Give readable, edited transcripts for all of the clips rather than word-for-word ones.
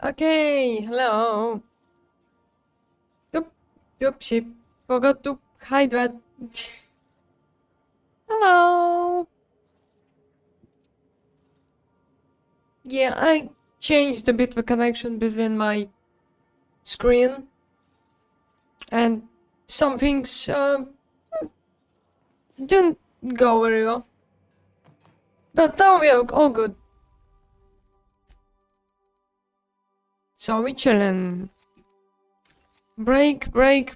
Okay, hello. Oopsie, forgot to hide that. Hello. Yeah, I changed a bit the connection between my screen and some things didn't go very well. But now we are all good. So we chillin'. Break. The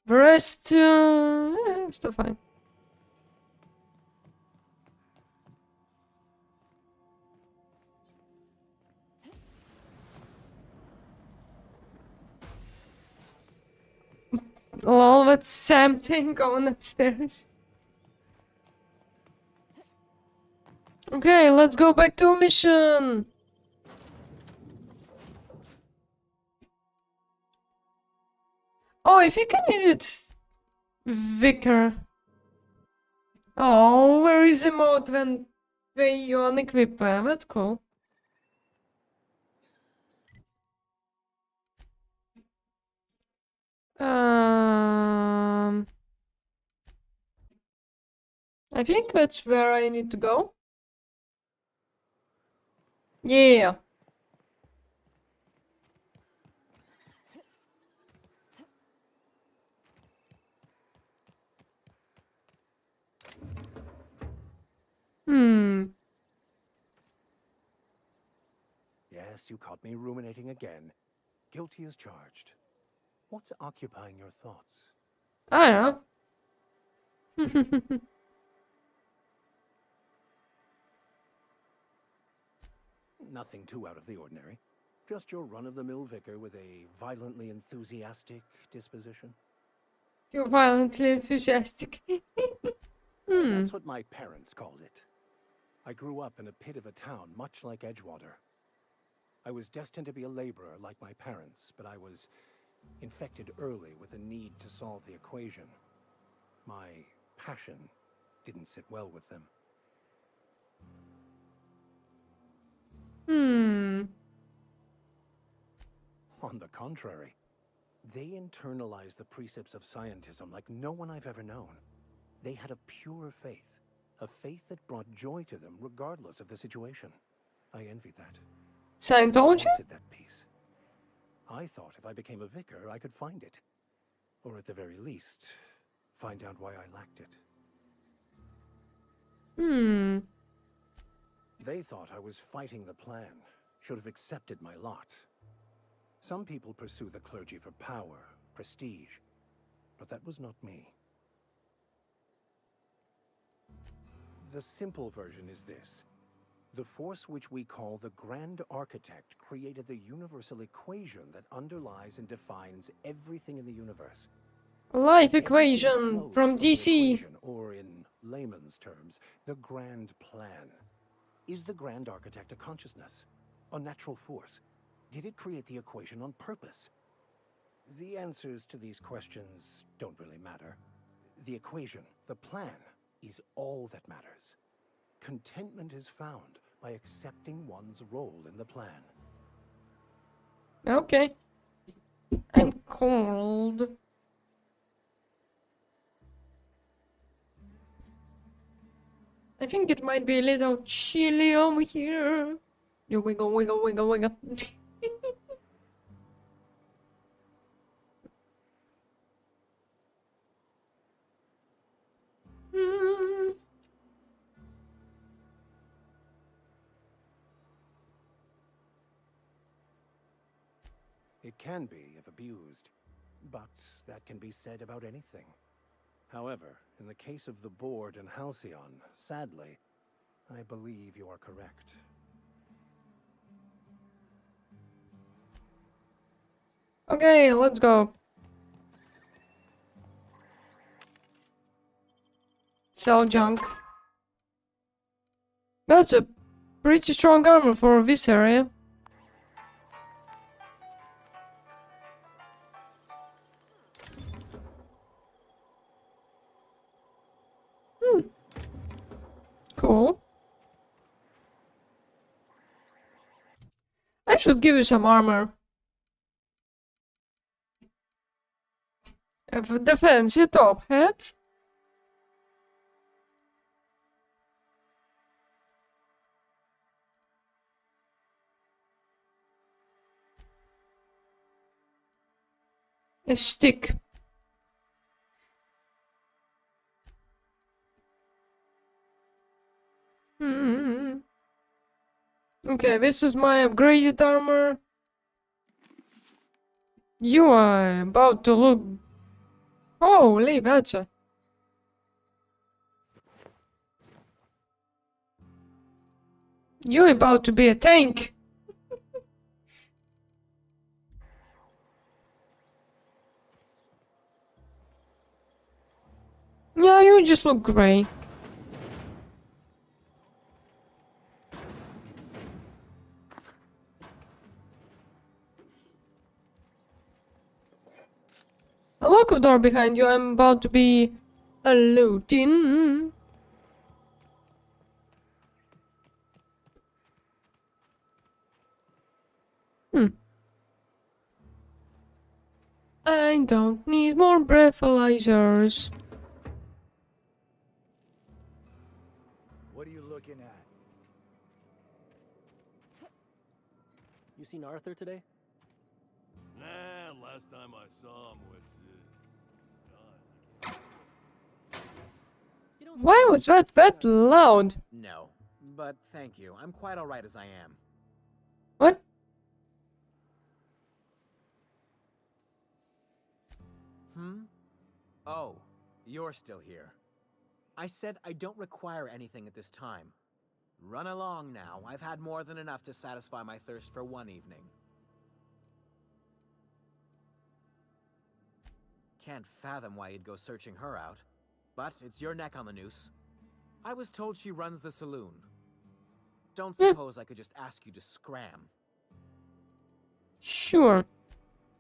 rest, still fine. Lol, that's Sam thing going upstairs. Okay, let's go back to mission. Oh, I think I needed Vicar. Oh, where is the mode when they unequip them? That's cool. I think that's where I need to go. Yeah. Yes, you caught me ruminating again. Guilty as charged. What's occupying your thoughts? I don't know. Nothing too out of the ordinary. Just your run-of-the-mill vicar with a violently enthusiastic disposition. You're violently enthusiastic. That's what my parents called it. I grew up in a pit of a town much like Edgewater. I was destined to be a laborer like my parents, but I was infected early with a need to solve the equation. My passion didn't sit well with them. On the contrary, they internalized the precepts of scientism like no one I've ever known. They had a pure faith, a faith that brought joy to them regardless of the situation. I envied that. Scientology? I wanted that peace. I thought if I became a vicar, I could find it. Or at the very least, find out why I lacked it. They thought I was fighting the plan, should have accepted my lot. Some people pursue the clergy for power, prestige, but that was not me. The simple version is this. The force which we call the Grand Architect created the universal equation that underlies and defines everything in the universe. Life Everything equation flows from the DC. equation, or in layman's terms, the grand plan. Is the Grand Architect a consciousness? A natural force? Did it create the equation on purpose? The answers to these questions don't really matter. The equation, the plan, is all that matters. Contentment is found by accepting one's role in the plan. Okay. I'm cold. I think it might be a little chilly over here. You wiggle. It can be if abused, but that can be said about anything. However, in the case of the board and Halcyon, sadly, I believe you are correct. Okay, let's go. Sell junk. That's a pretty strong armor for this area. Cool. should give you some armor. Even defensie top hat. A stick. Hmm. Okay, this is my upgraded armor. You are about to look. Holy better. You're about to be a tank. Yeah, you just look grey. A locked door behind you. I'm about to be a looting. I don't need more breathalyzers. What are you looking at? You seen Arthur today? Nah, last time I saw him was You don't Why was that loud? No, but thank you. I'm quite alright as I am. What? Oh, you're still here. I said I don't require anything at this time. Run along now. I've had more than enough to satisfy my thirst for one evening. Can't fathom why you'd go searching her out. But it's your neck on the noose. I was told she runs the saloon. Don't suppose I could just ask you to scram. Sure.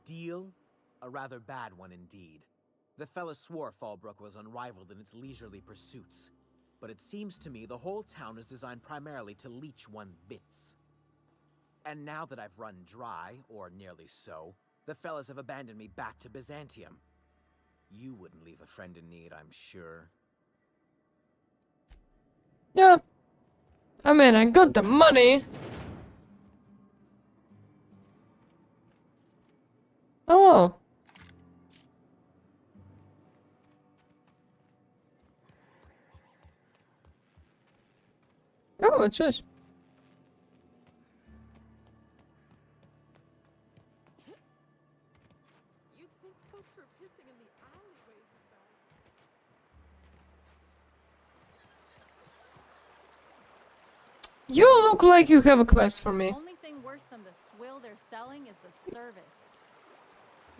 Deal? A rather bad one indeed. The fella swore Fallbrook was unrivaled in its leisurely pursuits. But it seems to me the whole town is designed primarily to leech one's bits. And now that I've run dry, or nearly so, the fellas have abandoned me back to Byzantium. You wouldn't leave a friend in need, I'm sure. Yeah. I mean, I got the money. Oh. Oh, what's this? You'd think folks were pissing in the alleyways of that. You look like you have a quest for me. Only thing worse than the swill they're selling is the service.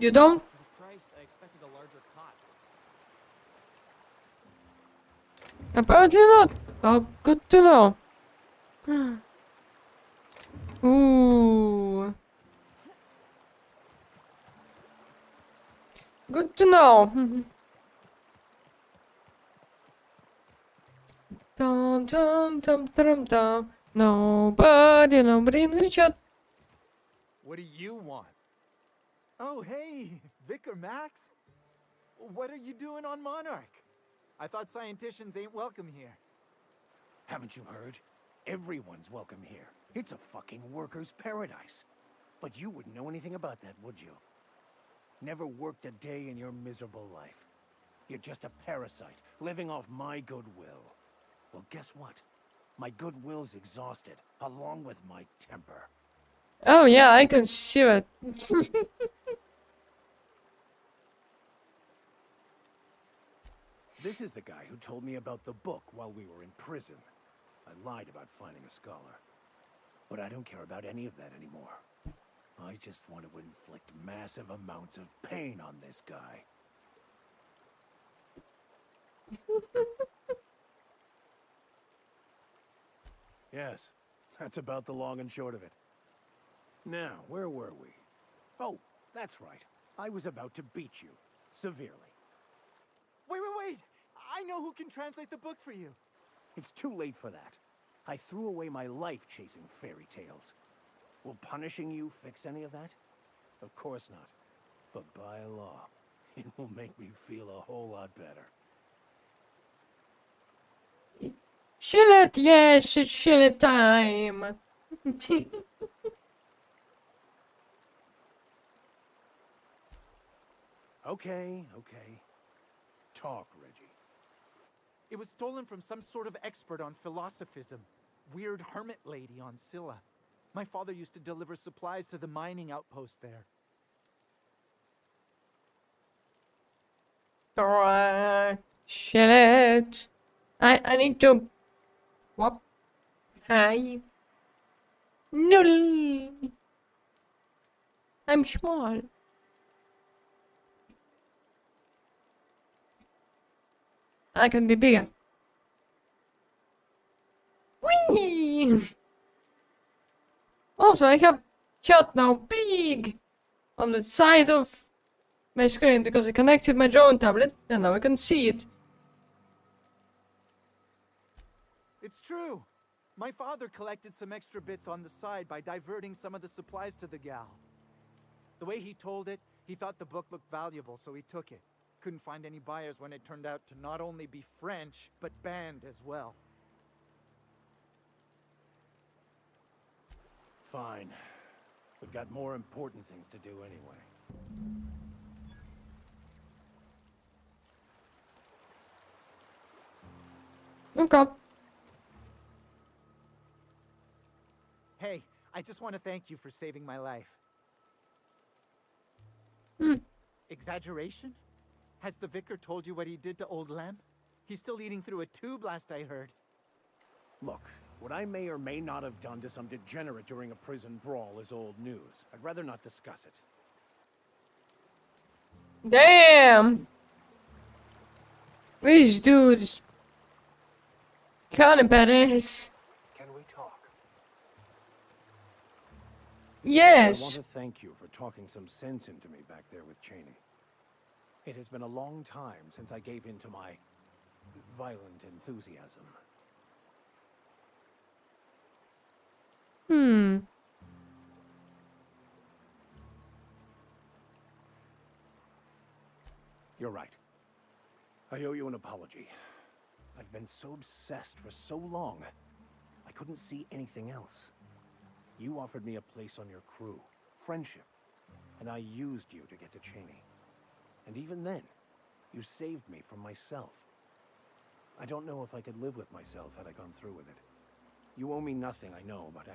You don't? For the price, I expected a larger cot. Apparently not. Oh, good to know. Ooh. Good to know. Dum dum dum dum dum. Nobody in the chat. What do you want? Oh, hey, Vicar Max. What are you doing on Monarch? I thought scienticians ain't welcome here. Haven't you heard? Everyone's welcome here. It's a fucking worker's paradise. But you wouldn't know anything about that, would you? Never worked a day in your miserable life. You're just a parasite, living off my goodwill. Well, guess what? My goodwill's exhausted, along with my temper. Oh yeah, I can see it. This is the guy who told me about the book while we were in prison. I lied about finding a scholar. But I don't care about any of that anymore. I just want to inflict massive amounts of pain on this guy. Yes, that's about the long and short of it. Now, where were we? Oh, that's right. I was about to beat you. Severely. Wait! I know who can translate the book for you. It's too late for that. I threw away my life chasing fairy tales. Will punishing you fix any of that? Of course not. But by law, it will make me feel a whole lot better. Shillet, yes, it's shillet time. Okay. Talk, Reggie. It was stolen from some sort of expert on philosophism. Weird hermit lady on Scylla. My father used to deliver supplies to the mining outpost there. Alright, shillet. I need to. What? Hi. Noodle. I'm small. I can be bigger. Whee! Also, I have chat now big on the side of my screen because I connected my drone tablet and now I can see it. It's true. My father collected some extra bits on the side by diverting some of the supplies to the gal. The way he told it, he thought the book looked valuable, so he took it. Couldn't find any buyers when it turned out to not only be French, but banned as well. Fine. We've got more important things to do anyway. Okay. Hey, I just want to thank you for saving my life. Exaggeration? Has the vicar told you what he did to old Lem? He's still eating through a tube last I heard. Look, what I may or may not have done to some degenerate during a prison brawl is old news. I'd rather not discuss it. Damn! These dudes kinda badass. Can we talk? I Yes! want to thank you for talking some sense into me back there with Cheney. It has been a long time since I gave in to my violent enthusiasm. You're right. I owe you an apology. I've been so obsessed for so long, I couldn't see anything else. You offered me a place on your crew, friendship, and I used you to get to Cheney. And even then, you saved me from myself. I don't know if I could live with myself had I gone through with it. You owe me nothing, I know, but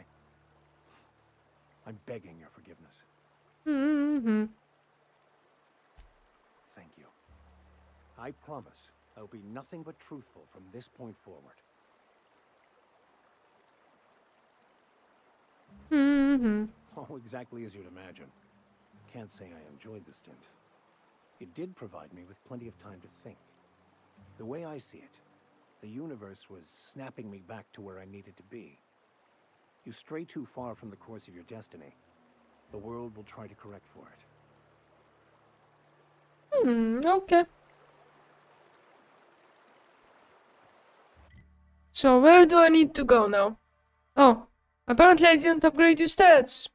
I'm begging your forgiveness. Thank you. I promise I'll be nothing but truthful from this point forward. Oh, exactly as you'd imagine. Can't say I enjoyed the stint. It did provide me with plenty of time to think. The way I see it, the universe was snapping me back to where I needed to be. You stray too far from the course of your destiny, the world will try to correct for it. Okay. So where do I need to go now? Oh, apparently I didn't upgrade your stats.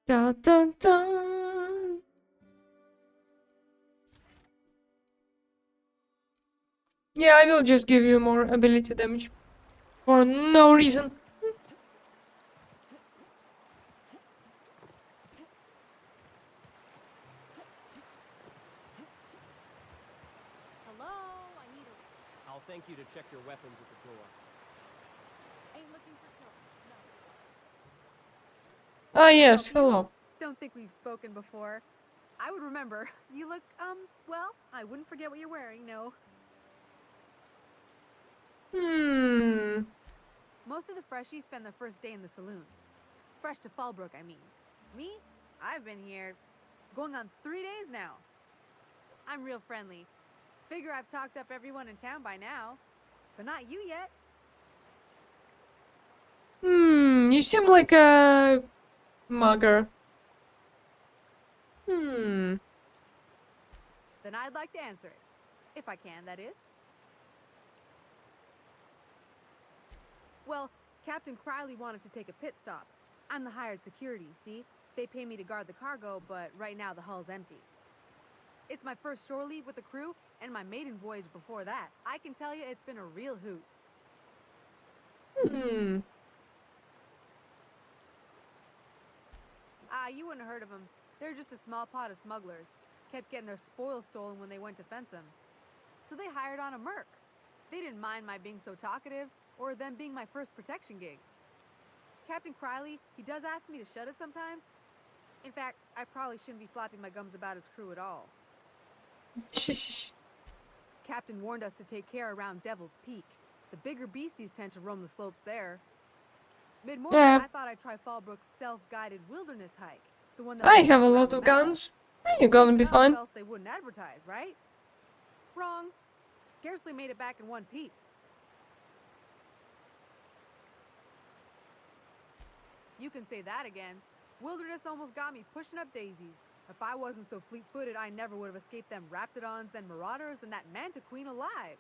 Da da da. Yeah, I will just give you more ability damage. For no reason. Hello? I need a... I'll thank you to check your weapons at the door. Ain't looking for trouble. No. Ah, yes, hello. Don't think we've spoken before. I would remember. You look, well, I wouldn't forget what you're wearing, no. Most of the freshies spend their first day in the saloon. Fresh to Fallbrook, I mean. Me? I've been here going on 3 days now. I'm real friendly. Figure I've talked up everyone in town by now. But not you yet. You seem like a mugger. Then I'd like to answer it. If I can, that is. Well, Captain Crowley wanted to take a pit stop. I'm the hired security, see? They pay me to guard the cargo, but right now the hull's empty. It's my first shore leave with the crew, and my maiden voyage before that. I can tell you it's been a real hoot. Hmm. Ah, you wouldn't have heard of them. They're just a small pot of smugglers. Kept getting their spoils stolen when they went to fence 'em. So they hired on a merc. They didn't mind my being so talkative, or them being my first protection gig. Captain Crowley, he does ask me to shut it sometimes. In fact, I probably shouldn't be flapping my gums about his crew at all. Captain warned us to take care around Devil's Peak. The bigger beasties tend to roam the slopes there. Mid-morning, Yeah. I thought I'd try Fallbrook's self-guided wilderness hike. The one that I leads have a around lot the of mountain. guns. You're gonna be Else fine. else they wouldn't advertise, right? Wrong. Scarcely made it back in one piece. You can say that again. Wilderness almost got me pushing up daisies. If I wasn't so fleet-footed, I never would have escaped them Raptidons, then Marauders, and that Mantiqueen alive.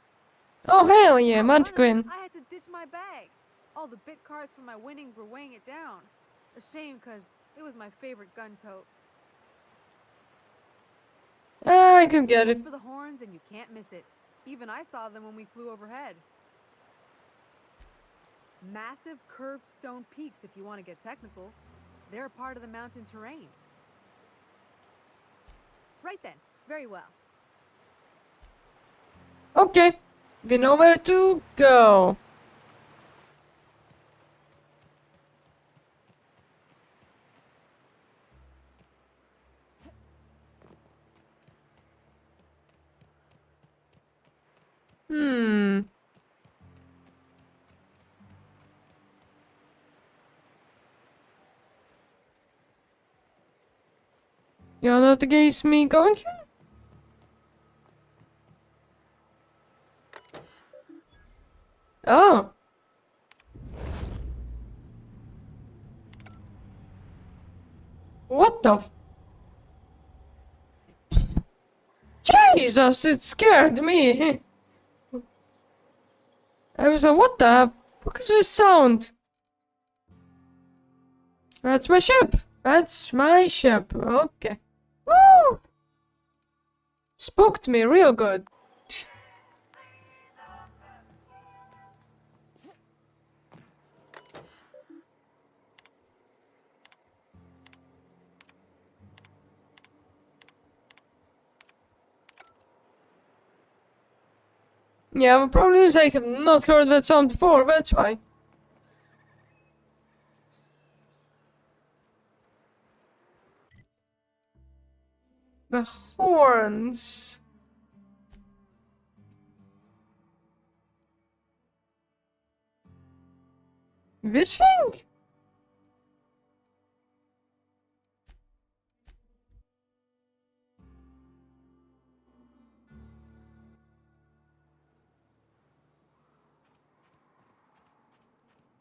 Oh hell yeah, For running, Mantiqueen. I had to ditch my bag. All the bit cards from my winnings were weighing it down. A shame, cause it was my favorite gun tote. I can get it. Look for the horns and you can't miss it. Even I saw them when we flew overhead. Massive curved stone peaks, if you want to get technical. They're a part of the mountain terrain. Right then. Very well. Okay. We know where to go. Hmm. You're not against me going here? Oh. What the f- Jesus, it scared me. I was like, what the fuck is this sound? That's my ship. That's my ship. Okay. Woo! Spooked me real good. Yeah, the problem is I have not heard that sound before, that's why. The horns. This thing?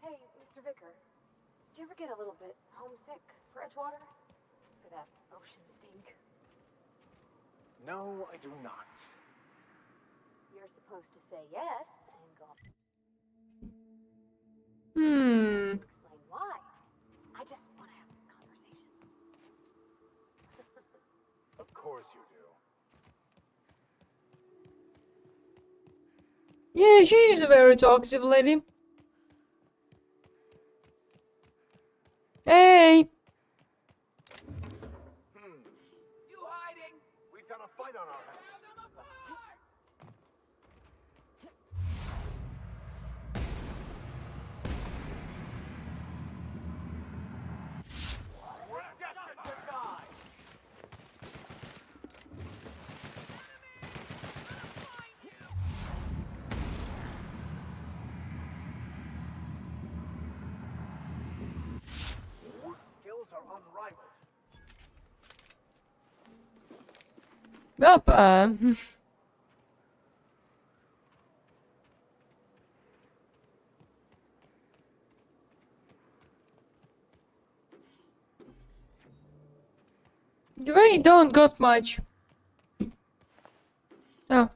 Hey, Mr. Vicker. Do you ever get a little bit homesick for Edgewater? For that ocean stink? No, I do not. You're supposed to say yes and go Hmm. explain why. I just want to have a conversation. Of course you do. Yeah, she is a very talkative lady. Hey! You hiding? We've got a fight on our hands. We're destined to die. Your skills are unrivaled. Up, we don't got much. Oh.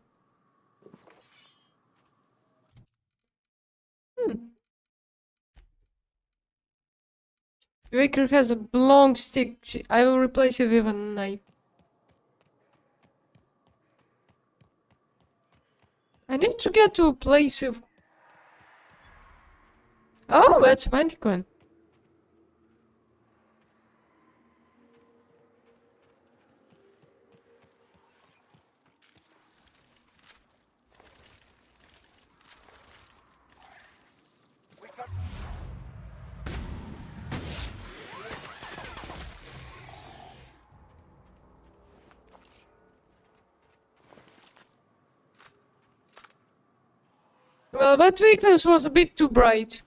Vicar has a long stick. I will replace it with a knife. I need to get to a place with... Oh, that's Manticore. Well, that weakness was a bit too bright.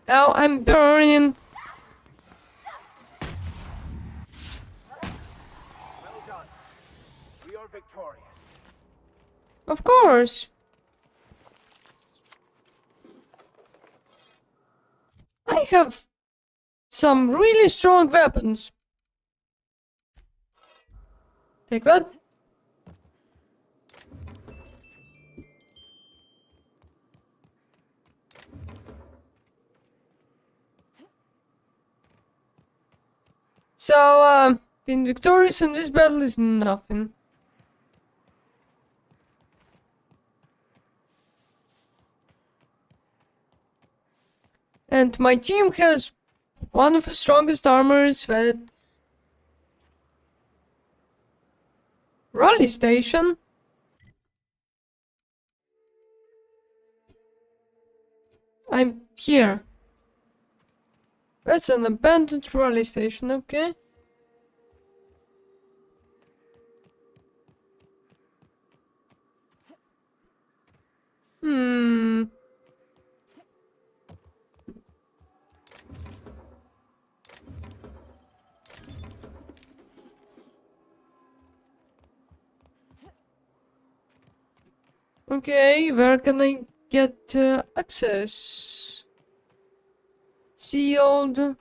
Now I'm burning. Well done. We are victorious. Of course. I have some really strong weapons. Take that. So, being victorious in this battle is nothing. And my team has one of the strongest armors that... Rally station? I'm here. That's an abandoned rally station, okay? Hmm. Okay, where can I get access? Sealed.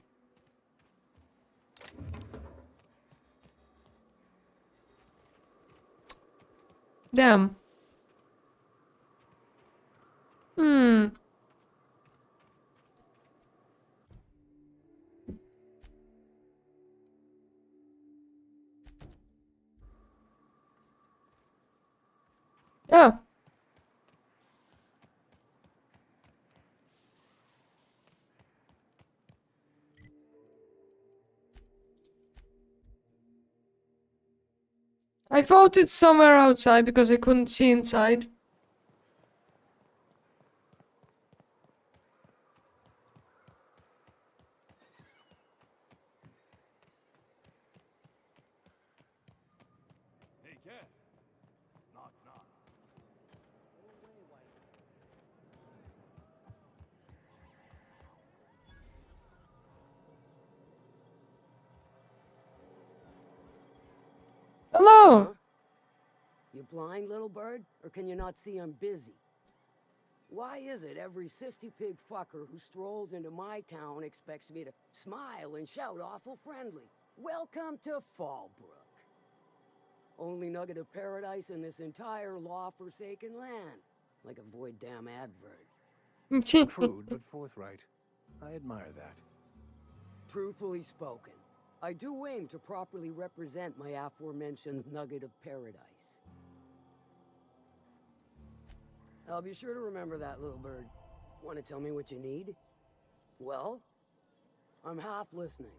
Damn. Hmm. Yeah. I thought it's somewhere outside because I couldn't see inside. Hey, Cass. Knock, knock. Hello! Huh? You blind, little bird? Or can you not see I'm busy? Why is it every sissy pig fucker who strolls into my town expects me to smile and shout awful friendly? Welcome to Fallbrook. Only nugget of paradise in this entire law-forsaken land. Like a void damn advert. Crude but forthright. I admire that. Truthfully spoken, I do aim to properly represent my aforementioned nugget of paradise. I'll be sure to remember that, little bird. Want to tell me what you need? Well, I'm half listening.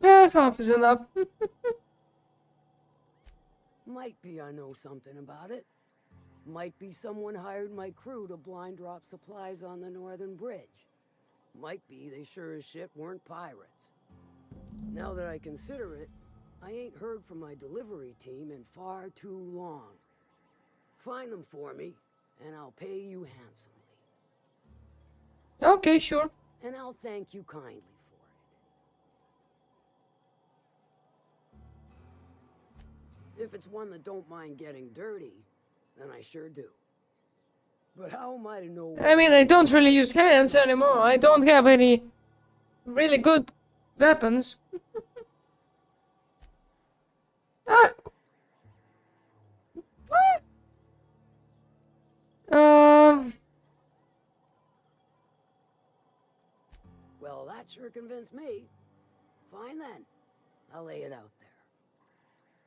Yeah, half is enough. Might be I know something about it. Might be someone hired my crew to blind drop supplies on the northern bridge. Might be they sure as shit weren't pirates. Now that I consider it, I ain't heard from my delivery team in far too long. Find them for me, and I'll pay you handsomely. Okay, sure. And I'll thank you kindly for If it's one that don't mind getting dirty, then I sure do. But how am I to know? I mean, I don't really use hands anymore. I don't have any really good weapons. Ah. What? Well, that sure convinced me. Fine then. I'll lay it out there.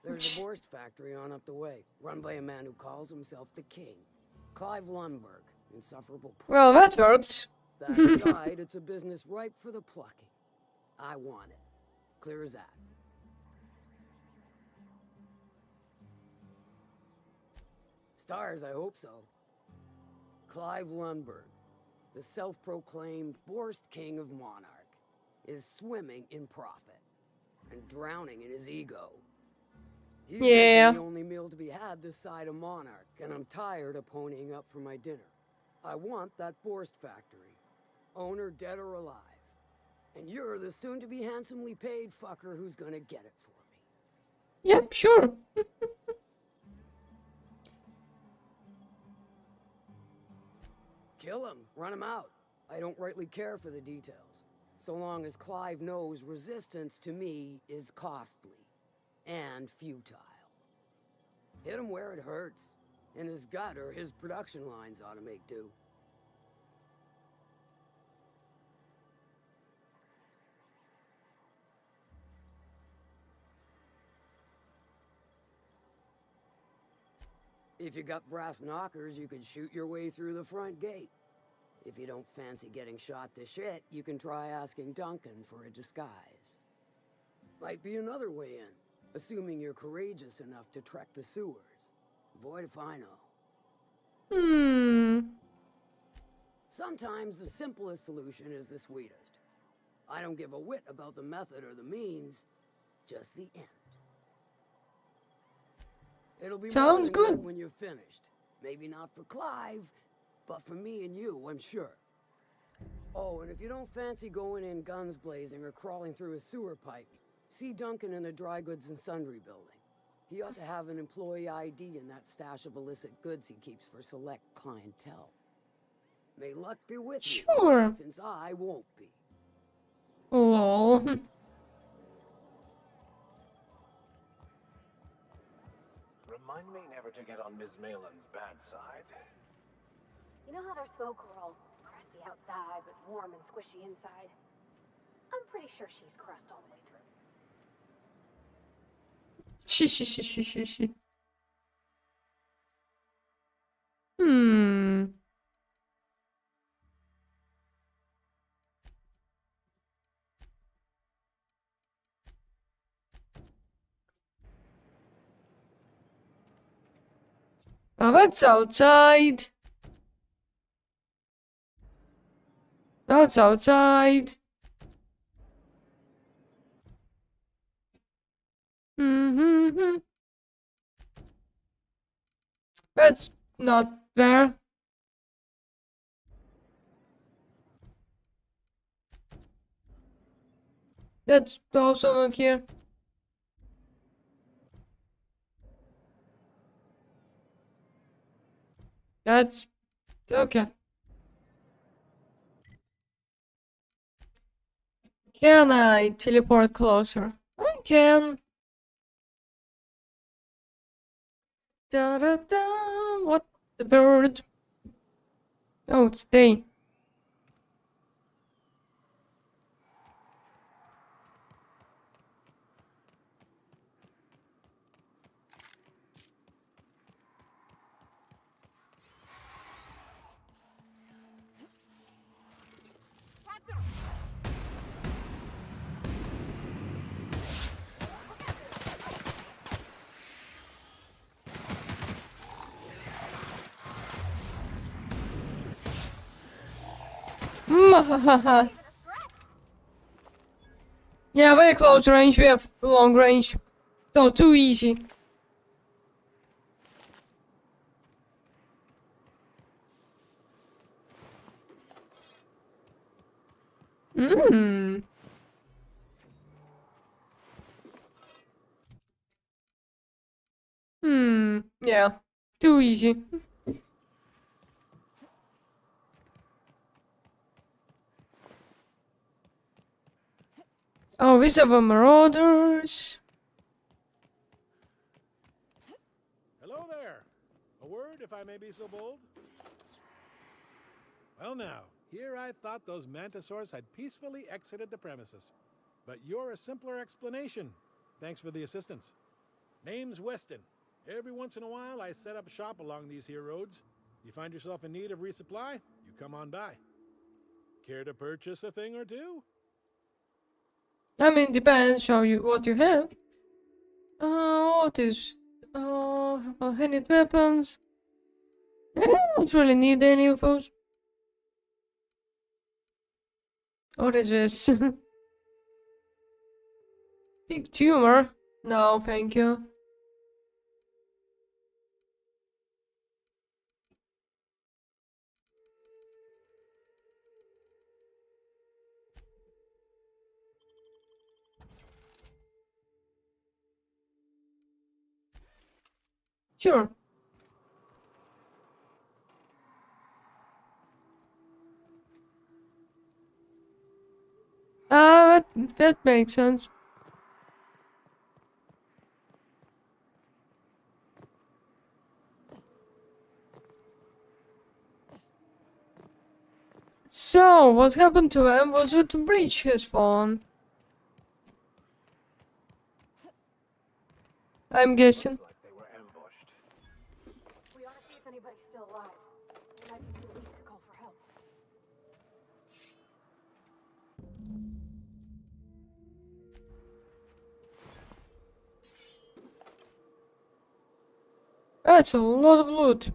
There's a Borst factory on up the way, run by a man who calls himself the King. Clive Lundberg, insufferable prick. Well, that works. That aside, it's a business ripe for the plucking. I want it. Clear as that. Stars, I hope so. Clive Lundberg, the self-proclaimed Borst King of Monarch, is swimming in profit and drowning in his ego. He's Yeah. the only meal to be had this side of Monarch, and I'm tired of ponying up for my dinner. I want that Borst factory, owner dead or alive. And you're the soon-to-be handsomely paid fucker who's gonna get it for me. Yep, sure. Kill him, run him out. I don't rightly care for the details, so long as Clive knows resistance to me is costly and futile. Hit him where it hurts. In his gut, or his production lines ought to make do. If you got brass knockers, you can shoot your way through the front gate. If you don't fancy getting shot to shit, you can try asking Duncan for a disguise. Might be another way in, assuming you're courageous enough to trek the sewers. Void if I know. Sometimes the simplest solution is the sweetest. I don't give a whit about the method or the means, just the end. It'll be Sounds more than good. when you're finished. Maybe not for Clive, but for me and you, I'm sure. Oh, and if you don't fancy going in guns blazing or crawling through a sewer pipe, see Duncan in the dry goods and sundry building. He ought to have an employee ID in that stash of illicit goods he keeps for select clientele. May luck be with you, Sure. since I won't be. Lol. Remind me never to get on Ms. Malin's bad side. You know how their smoke are all crusty outside, but warm and squishy inside? I'm pretty sure she's crust all the way through. She. Oh, that's outside. That's outside. That's not there. That's also not here. That's okay. Can I teleport closer? I can. Da da da. What the bird? Oh, it's day. Yeah, very close range. We have long range. So too easy. Yeah, too easy. Oh, these are the marauders. Hello there. A word, if I may be so bold? Well now, here I thought those mantisaurs had peacefully exited the premises. But you're a simpler explanation. Thanks for the assistance. Name's Weston. Every once in a while, I set up shop along these here roads. You find yourself in need of resupply, you come on by. Care to purchase a thing or two? I mean, depends what you have. What is... handed weapons. I don't really need any of those. What is this? Big tumor? No, thank you. Sure. That makes sense. So, what happened to them was that the breach has fallen. I'm guessing. Like they were ambushed. We ought to see if anybody's still alive. It might be too late to call for help. That's a lot of loot.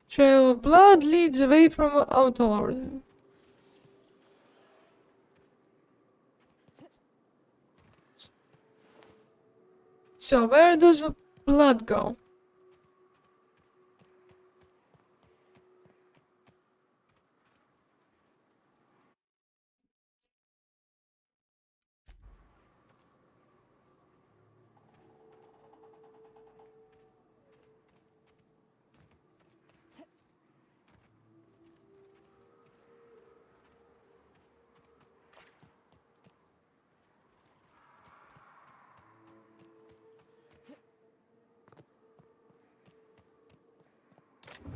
Trail of blood leads away from Outlord. So where does the blood go?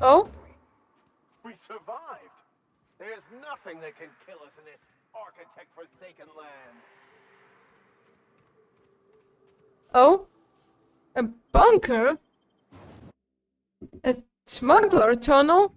Oh? We survived! There's nothing that can kill us in this architect-forsaken land. Oh? A bunker? A smuggler tunnel?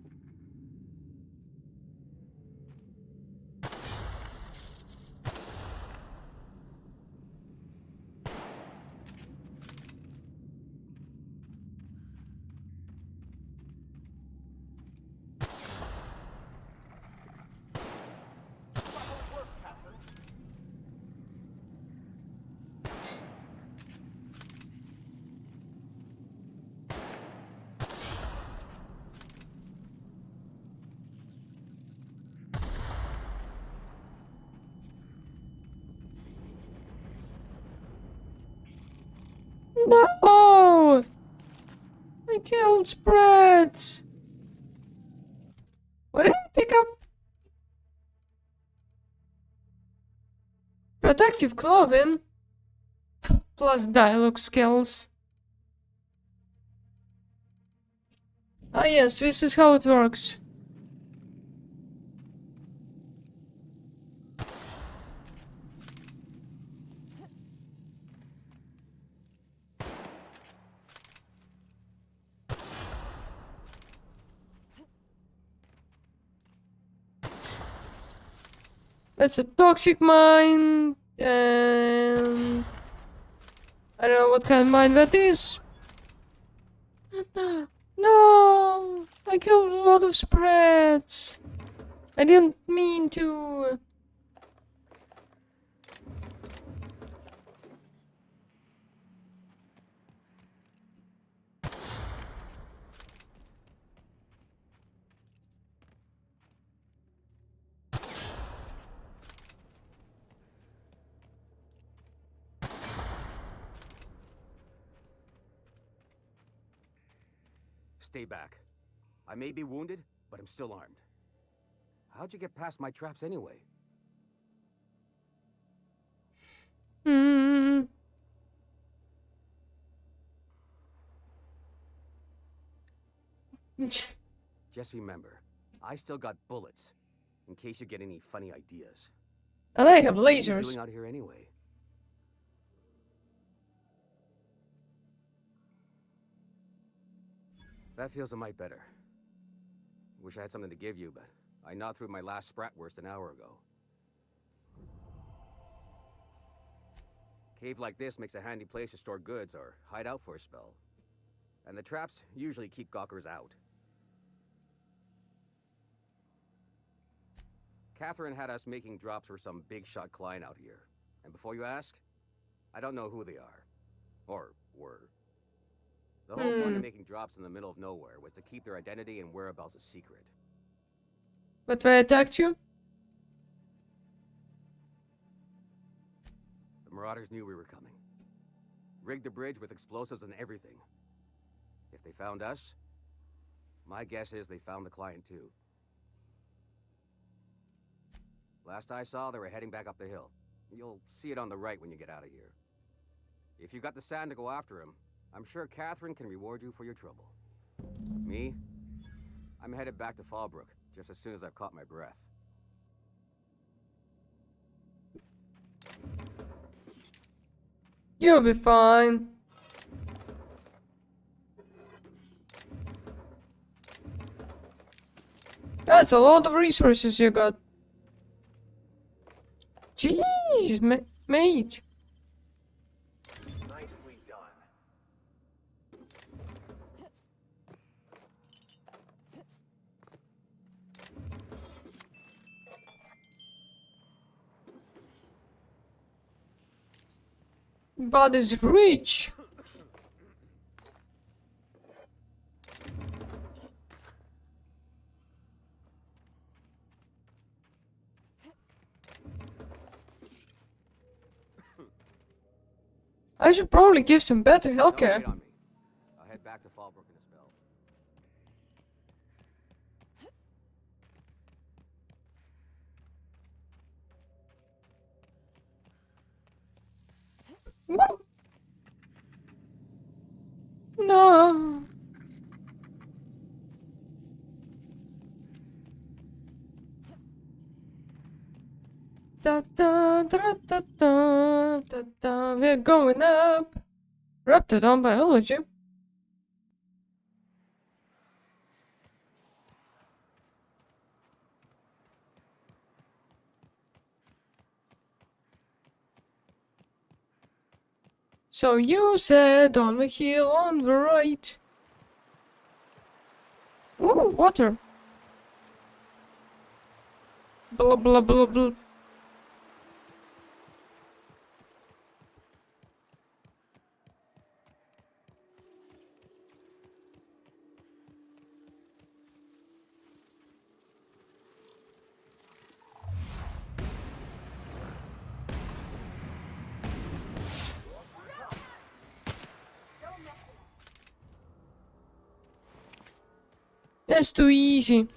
No! I killed spreads! What did I pick up? Protective clothing? Plus dialogue skills. Ah yes, this is how it works. That's a toxic mine, and I don't know what kind of mine that is. No! I killed a lot of spreads. I didn't mean to. Stay back. I may be wounded, but I'm still armed. How'd you get past my traps anyway? Hmm. Just remember, I still got bullets, in case you get any funny ideas. And I have What are you lasers. doing out here anyway? That feels a mite better. Wish I had something to give you, but I gnawed through my last Spratwurst an hour ago. Cave like this makes a handy place to store goods or hide out for a spell. And the traps usually keep gawkers out. Catherine had us making drops for some big shot client out here. And before you ask, I don't know who they are. Or were. The whole point of making drops in the middle of nowhere was to keep their identity and whereabouts a secret. But they attacked you? The Marauders knew we were coming. Rigged the bridge with explosives and everything. If they found us, my guess is they found the client too. Last I saw, they were heading back up the hill. You'll see it on the right when you get out of here. If you got the sand to go after him, I'm sure Catherine can reward you for your trouble. Me? I'm headed back to Fallbrook, just as soon as I've caught my breath. You'll be fine. That's a lot of resources you got. Jeez, mate. Nicely done. God is rich. I should probably give some better Don't wait healthcare. on me. I'll head back to Fallbrook in a spell. No. Da da da da da da da. We're going up. Raptidon biology. So you said on the hill on the right. Ooh, water. Blah blah blah blah. That's too easy.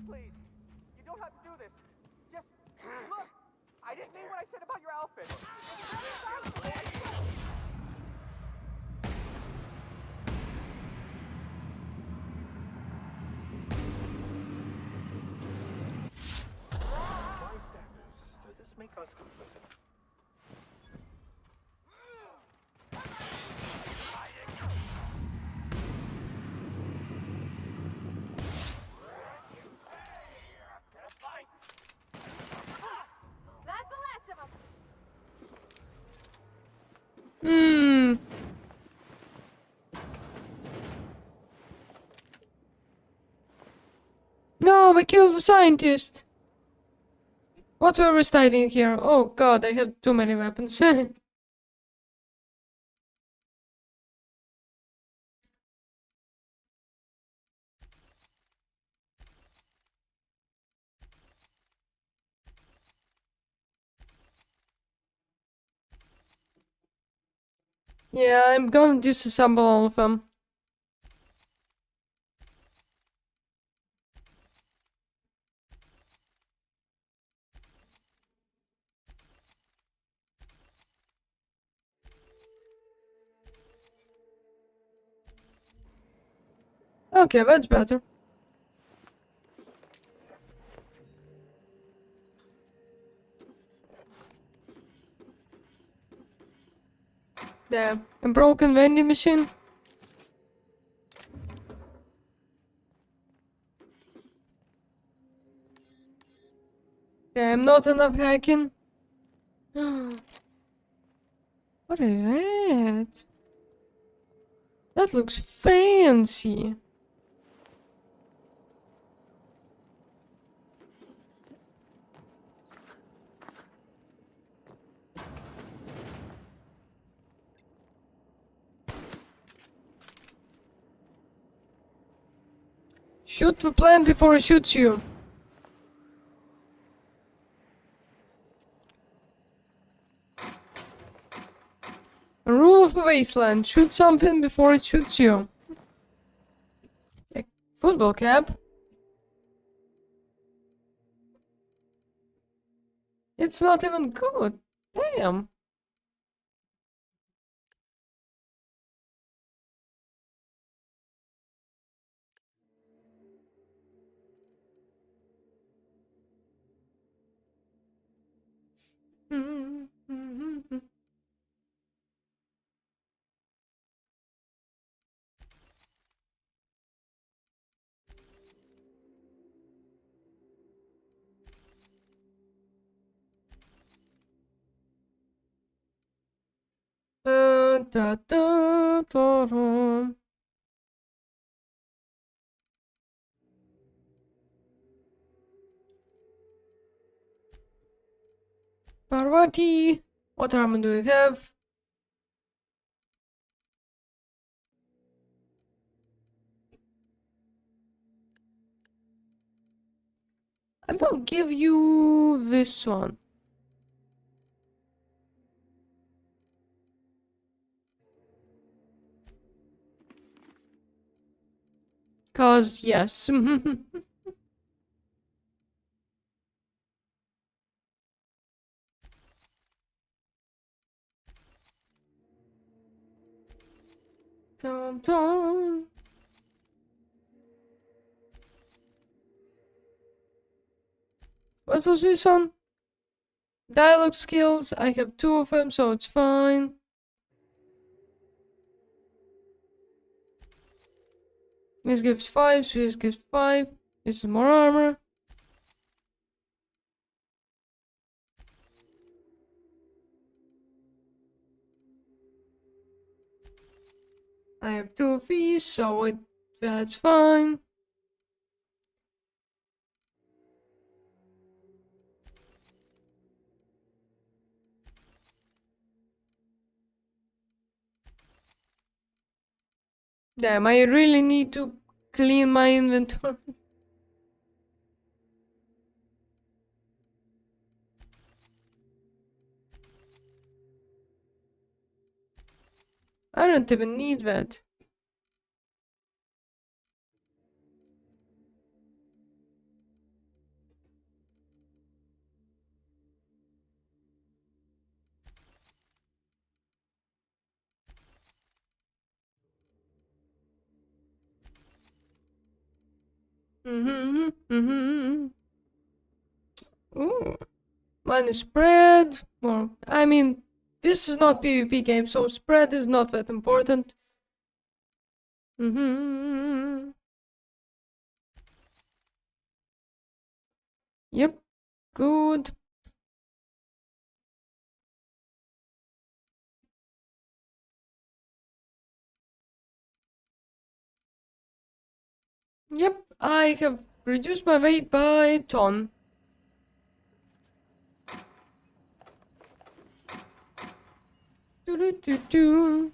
Please, you don't have to do this. Just look. I didn't mean what I said about your outfit. Bystanders, does this make us complicit? That's the last of them. Hmm. No, we killed the scientist. What were we studying here? Oh god, I have too many weapons. Yeah, I'm gonna disassemble all of them. Okay, that's better. There, a broken vending machine. Damn, not enough hacking. What is that? That looks fancy. Shoot the plant before it shoots you. A rule of the wasteland. Shoot something before it shoots you. A football cap. It's not even good. Damn. Da, da, da, da. Parvati, what armor do you have? I will give you this one. Cause yes. Dum, dum. What was this one? Dialogue skills. I have 2 of them, so it's fine. This gives 5, so this gives 5. This is more armor. I have 2 of these, so that's fine. Damn, I really need to clean my inventory. I don't even need that. Ooh. Mine is spread. Or, I mean, this is not PvP game, so spread is not that important. Yep. Good. Yep, I have reduced my weight by a ton. Do.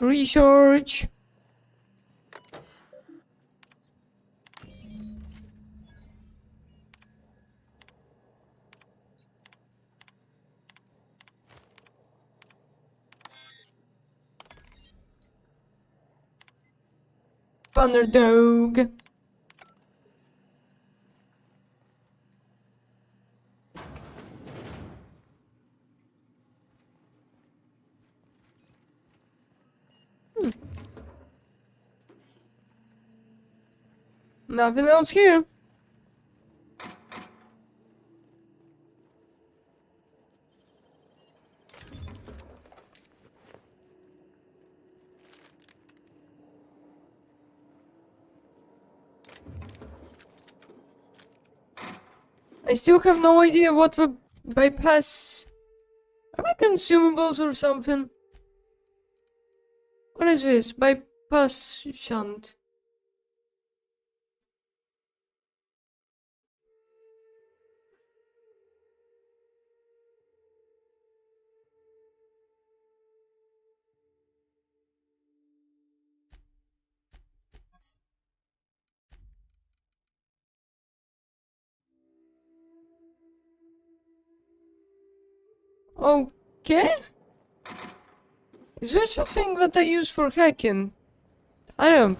Research. Thunderdog. Nothing else here. I still have no idea what the bypass. Are they consumables or something? What is this? Bypass shunt. Okay. Is this a thing that I use for hacking? I don't.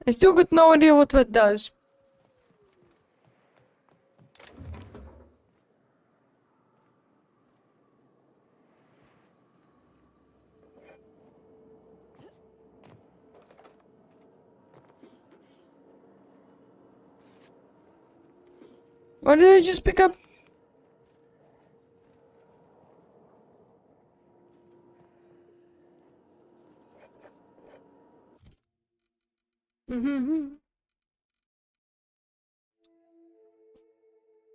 I still got no idea what that does. What did I just pick up?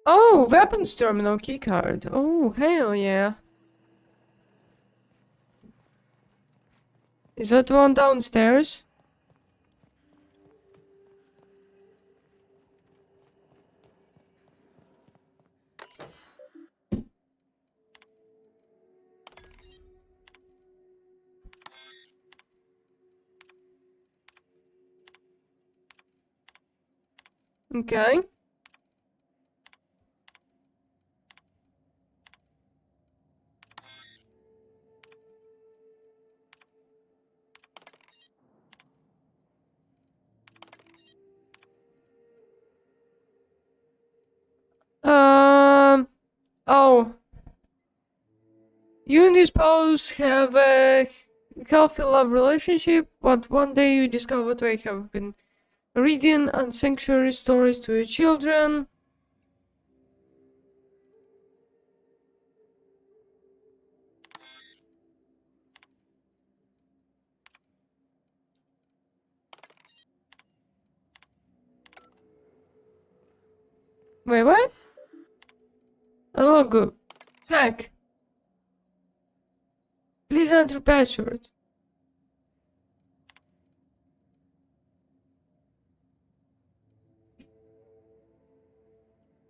Oh, weapons terminal keycard. Oh, hell yeah. Is that the one downstairs? Okay. Oh. You and your spouse have a healthy love relationship, but one day you discover they have been reading unsanctuary stories to your children. Wait, what? A logo. Hack. Please enter password.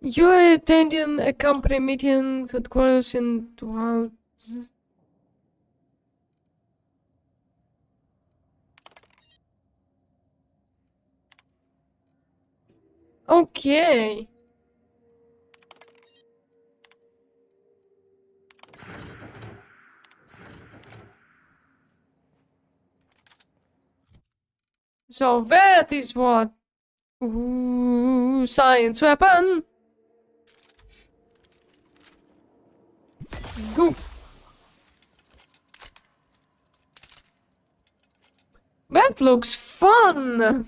You are attending a company meeting headquarters in Dual. Okay. So that is what. Ooh, science weapon. Go. That looks fun.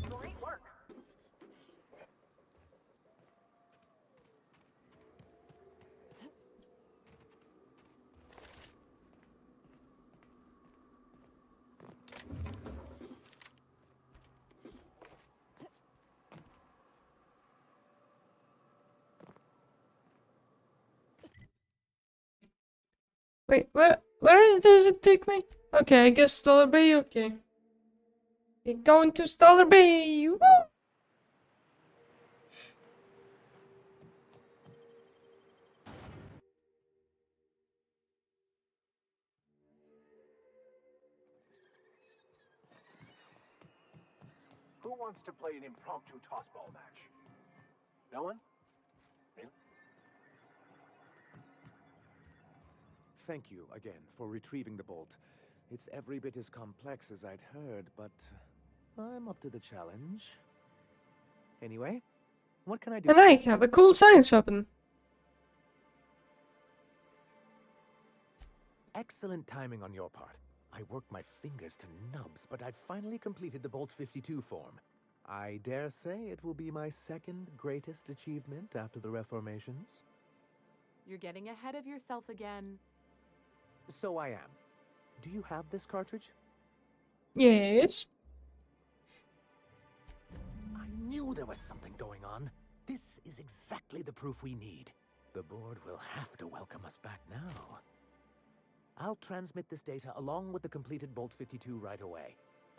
Great work. Wait, where does it take me? Okay, I guess Stellar Bay, okay. We're going to Stellar Bay! Woo! Who wants to play an impromptu tossball match? No one? Really? Thank you again for retrieving the bolt. It's every bit as complex as I'd heard, but I'm up to the challenge. Anyway, what can I do? And I have a cool science weapon. Excellent timing on your part. I worked my fingers to nubs, but I've finally completed the Bolt 52 form. I dare say it will be my second greatest achievement after the Reformations. You're getting ahead of yourself again. So I am. Do you have this cartridge? Yes. I knew there was something going on. This is exactly the proof we need. The board will have to welcome us back now. I'll transmit this data along with the completed Bolt 52 right away.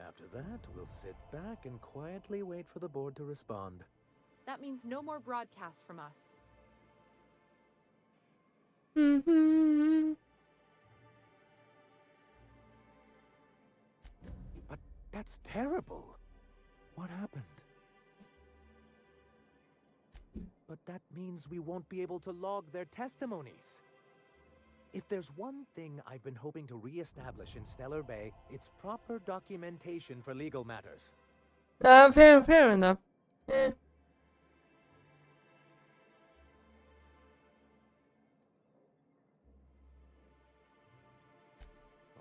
After that, we'll sit back and quietly wait for the board to respond. That means no more broadcasts from us. Mm-hmm. But that's terrible. What happened? But that means we won't be able to log their testimonies. If there's one thing I've been hoping to re-establish in Stellar Bay, it's proper documentation for legal matters. Fair enough. Eh.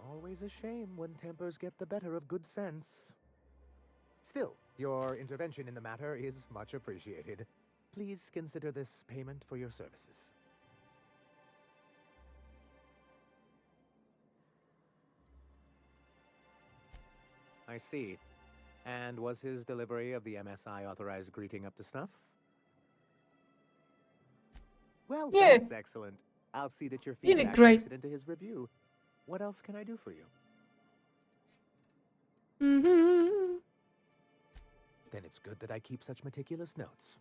Always a shame when tempers get the better of good sense. Still, your intervention in the matter is much appreciated. Please consider this payment for your services. I see. And was his delivery of the MSI authorized greeting up to snuff? Well, Yeah. that's excellent. I'll see that your You did feedback great. makes it into his review. What else can I do for you? Mm-hmm. Then it's good that I keep such meticulous notes.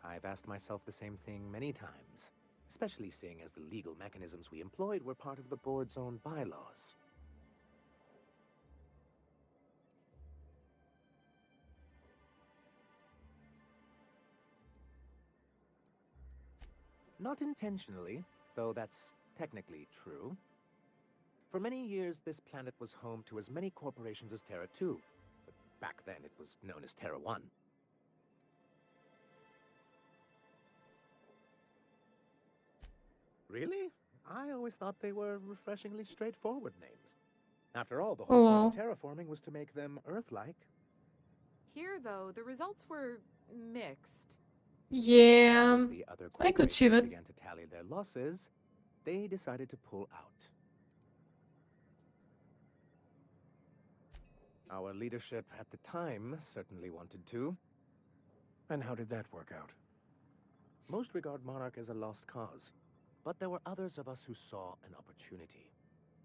I've asked myself the same thing many times, especially seeing as the legal mechanisms we employed were part of the board's own bylaws. Not intentionally, though that's technically true. For many years, this planet was home to as many corporations as Terra 2. But back then, it was known as Terra 1. Really? I always thought they were refreshingly straightforward names. After all, the whole point of terraforming was to make them Earth-like. Here, though, the results were mixed. Yeah, As the other I could see that. began to tally their losses, they decided to pull out. Our leadership at the time certainly wanted to. And how did that work out? Most regard Monarch as a lost cause, but there were others of us who saw an opportunity.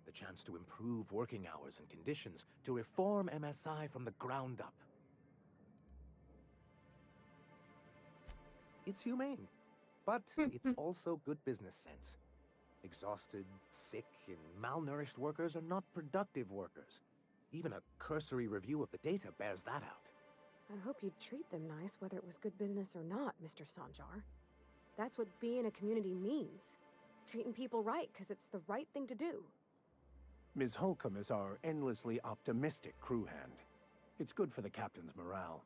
The chance to improve working hours and conditions, to reform MSI from the ground up. It's humane, but it's also good business sense. Exhausted, sick, and malnourished workers are not productive workers. Even a cursory review of the data bears that out. I hope you'd treat them nice, whether it was good business or not, Mr. Sanjar. That's what being a community means. Treating people right, because it's the right thing to do. Ms. Holcomb is our endlessly optimistic crew hand. It's good for the captain's morale.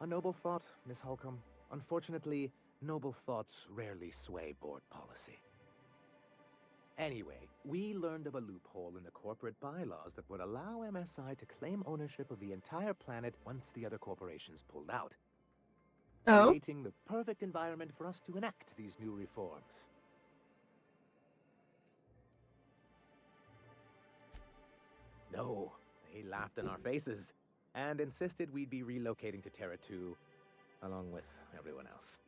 A noble thought, Miss Holcomb. Unfortunately, noble thoughts rarely sway board policy. Anyway, we learned of a loophole in the corporate bylaws that would allow MSI to claim ownership of the entire planet once the other corporations pulled out. Creating the perfect environment for us to enact these new reforms. No, they laughed in our faces and insisted we'd be relocating to Terra 2 along with everyone else.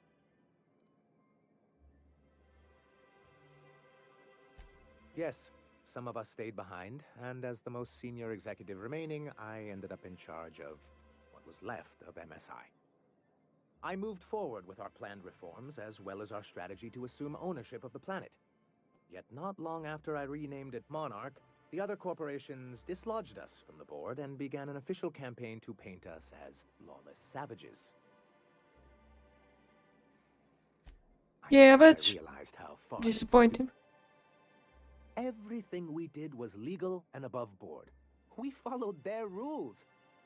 Yes, some of us stayed behind, and as the most senior executive remaining, I ended up in charge of what was left of MSI. I moved forward with our planned reforms, as well as our strategy to assume ownership of the planet. Yet not long after I renamed it Monarch, the other corporations dislodged us from the board and began an official campaign to paint us as lawless savages. Yeah, I that's realized how far they'd disappointing. Everything we did was legal and above board. We followed their rules,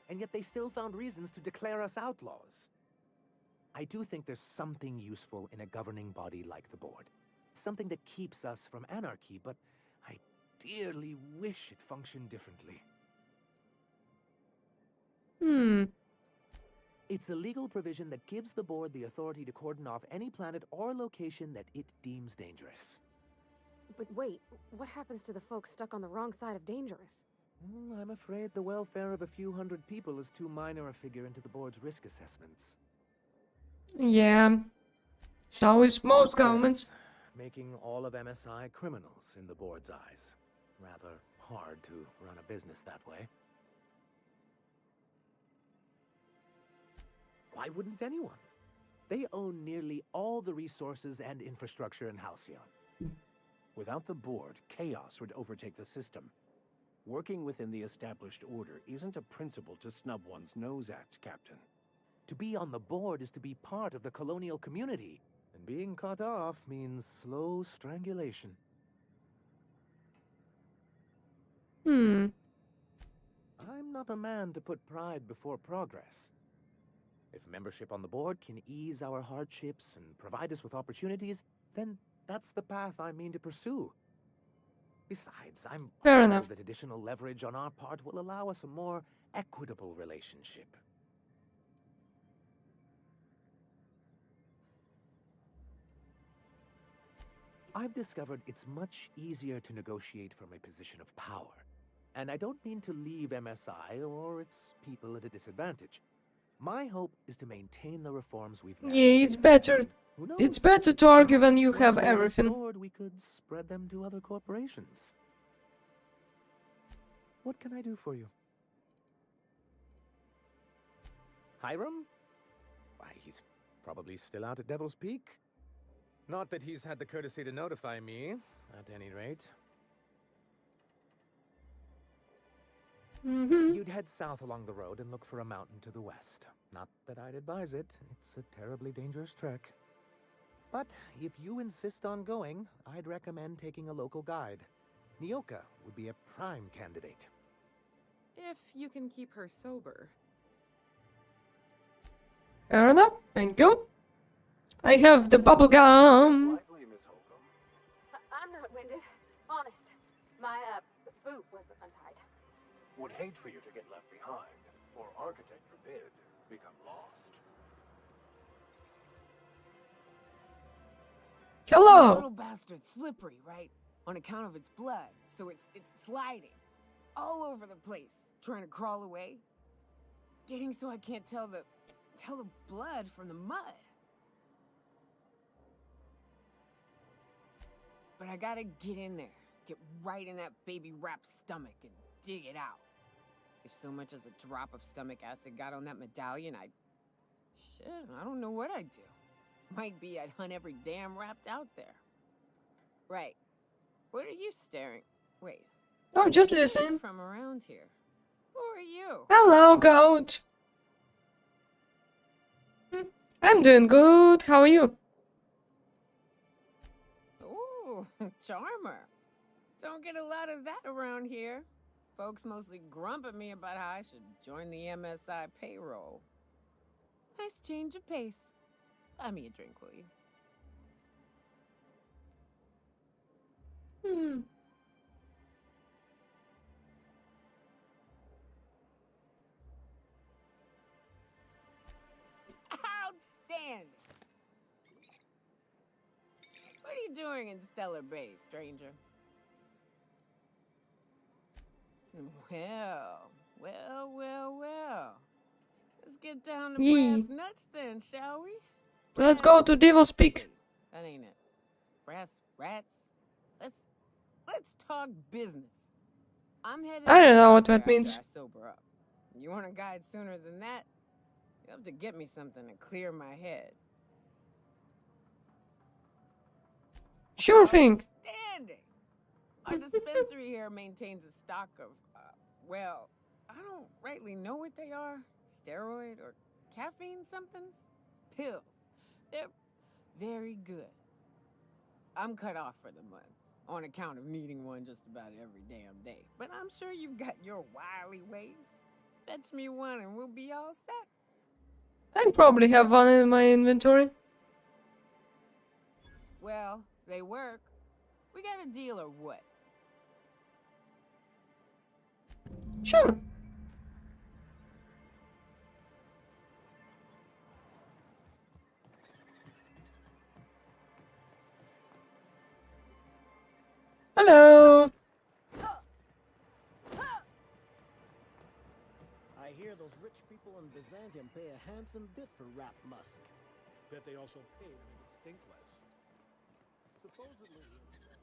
and yet they still found reasons to declare us outlaws. I do think there's something useful in a governing body like the board. Something that keeps us from anarchy, but I dearly wish it functioned differently. It's a legal provision that gives the board the authority to cordon off any planet or location that it deems dangerous. But wait, what happens to the folks stuck on the wrong side of dangerous? I'm afraid the welfare of a few hundred people is too minor a figure into the board's risk assessments. Yeah. It's always most governments. Yes, making all of MSI criminals in the board's eyes. Rather hard to run a business that way. Why wouldn't anyone? They own nearly all the resources and infrastructure in Halcyon. Without the board, chaos would overtake the system. Working within the established order isn't a principle to snub one's nose at, Captain. To be on the board is to be part of the colonial community, and being cut off means slow strangulation. I'm not a man to put pride before progress. If membership on the board can ease our hardships and provide us with opportunities, then that's the path I mean to pursue. Besides, I'm Fair hopeful enough. that additional leverage on our part will allow us a more equitable relationship. I've discovered it's much easier to negotiate from a position of power. And I don't mean to leave MSI or its people at a disadvantage. My hope is to maintain the reforms we've Yeah, managed. it's better. Who knows? It's better to argue when you Once have they're everything. restored, we could spread them to other corporations. What can I do for you? Hiram? Why, he's probably still out at Devil's Peak. Not that he's had the courtesy to notify me, at any rate. You'd head south along the road and look for a mountain to the west. Not that I'd advise it. It's a terribly dangerous trek. But if you insist on going, I'd recommend taking a local guide. Nyoka would be a prime candidate. If you can keep her sober. Fair enough. Thank you. I have the bubble gum. I'm not winded. Honest. My, boot was untied. Would hate for you to get left behind, or architect forbid, become lost. Hello. Little bastard's slippery, right? On account of its blood, so it's sliding all over the place, trying to crawl away. Getting so I can't tell the blood from the mud. But I gotta get in there, get right in that baby wrapped stomach and dig it out. If so much as a drop of stomach acid got on that medallion, I don't know what I'd do. Might be I'd hunt every damn wrapped out there. Right. What are you staring? Wait. Oh, just You're listen. from around here. Who are you? Hello, goat. I'm doing good. How are you? Ooh, charmer. Don't get a lot of that around here. Folks mostly grump at me about how I should join the MSI payroll. Nice change of pace. Buy me a drink, will you? Outstanding! What are you doing in Stellar Bay, stranger? Well. Let's get down to brass nuts then, shall we? Let's go to Devil's Peak. That ain't it. Brass rats? let's talk business. I'm headed. I don't know what after that means. I sober up. You want a guide sooner than that? You have to get me something to clear my head. Sure thing. Outstanding. Our dispensary here maintains a stock of, well, I don't rightly know what they are. Steroid or caffeine somethings? Pills. They're very good. I'm cut off for the month on account of needing one just about every damn day. But I'm sure you've got your wily ways. Fetch me one and we'll be all set. I probably have one in my inventory. Well, they work. We got a deal or what? Sure. Hello. I hear those rich people in Byzantium pay a handsome bit for Rap Musk. Bet they also paid a stink less. Supposedly.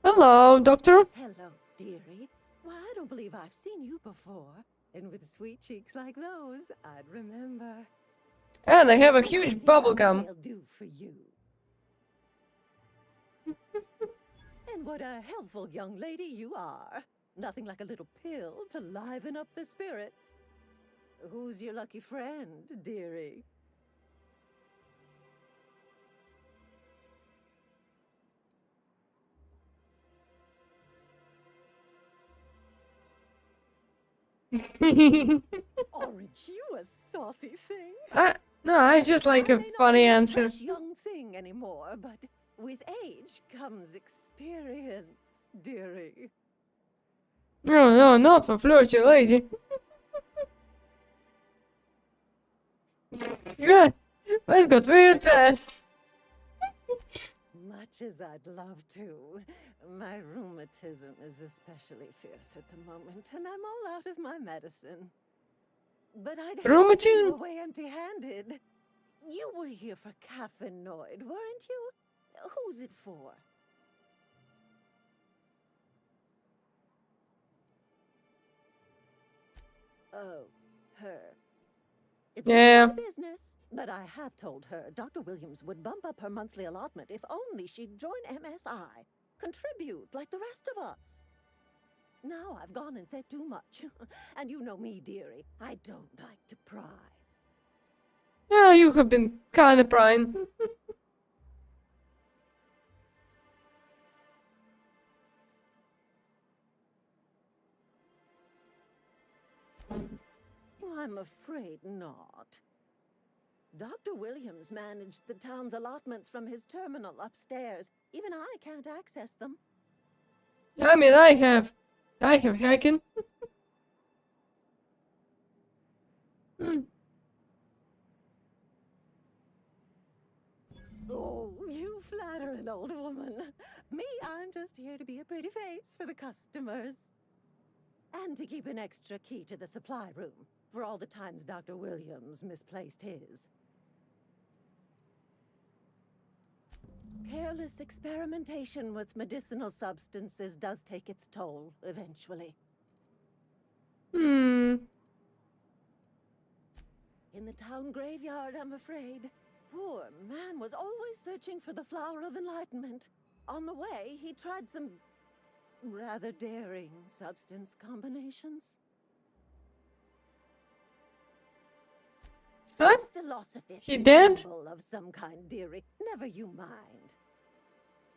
Hello, doctor. Hello, dearie. Why, I don't believe I've seen you before. And with sweet cheeks like those, I'd remember. And I have a huge bubble gum. They'll do for you. And what a helpful young lady you are. Nothing like a little pill to liven up the spirits. Who's your lucky friend, dearie? Aren't you a saucy thing? No, I just like a funny answer. Fresh young thing anymore, but with age comes experience, dearie. No, not for flirty lady. Yeah, that got weird fast. Much as I'd love to, my rheumatism is especially fierce at the moment, and I'm all out of my medicine. But I'd hate to send you away empty-handed. You were here for caffeinoid, weren't you? Who's it for? Oh, her. It's Yeah. my business, but I have told her Dr. Williams would bump up her monthly allotment if only she'd join MSI. Contribute like the rest of us. Now I've gone and said too much. And you know me, dearie. I don't like to pry. Yeah, you have been kind of prying. I'm afraid not. Dr. Williams managed the town's allotments from his terminal upstairs. Even I can't access them. I mean, I have hacking. Oh, you flatter an old woman. Me, I'm just here to be a pretty face for the customers. And to keep an extra key to the supply room, for all the times Dr. Williams misplaced his. Careless experimentation with medicinal substances does take its toll, eventually. In the town graveyard, I'm afraid. Poor man was always searching for the flower of enlightenment. On the way, he tried some rather daring substance combinations. Huh? Philosophy. He dead? Symbol of some kind, dearie. Never you mind.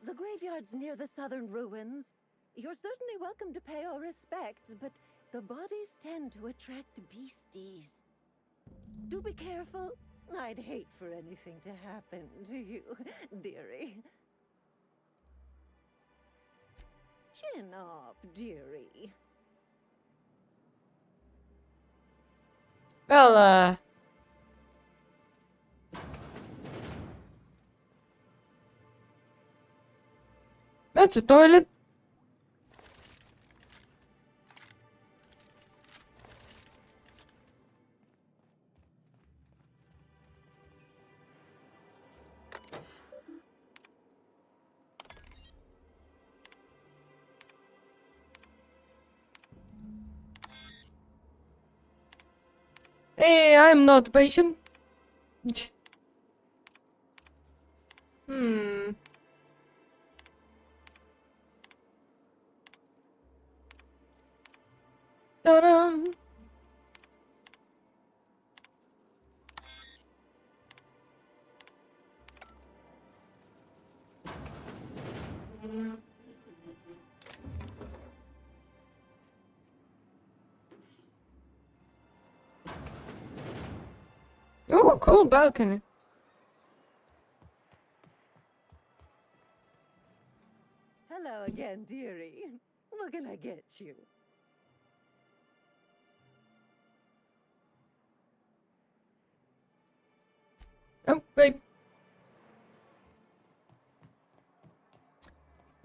The graveyard's near the southern ruins. You're certainly welcome to pay our respects, but the bodies tend to attract beasties. Do be careful. I'd hate for anything to happen to you, dearie. Chin up, dearie. Well, that's a toilet. Hey, I'm not patient. Ta-da! Oh, cool balcony. Hello again, dearie. What can I get you? Oh, wait.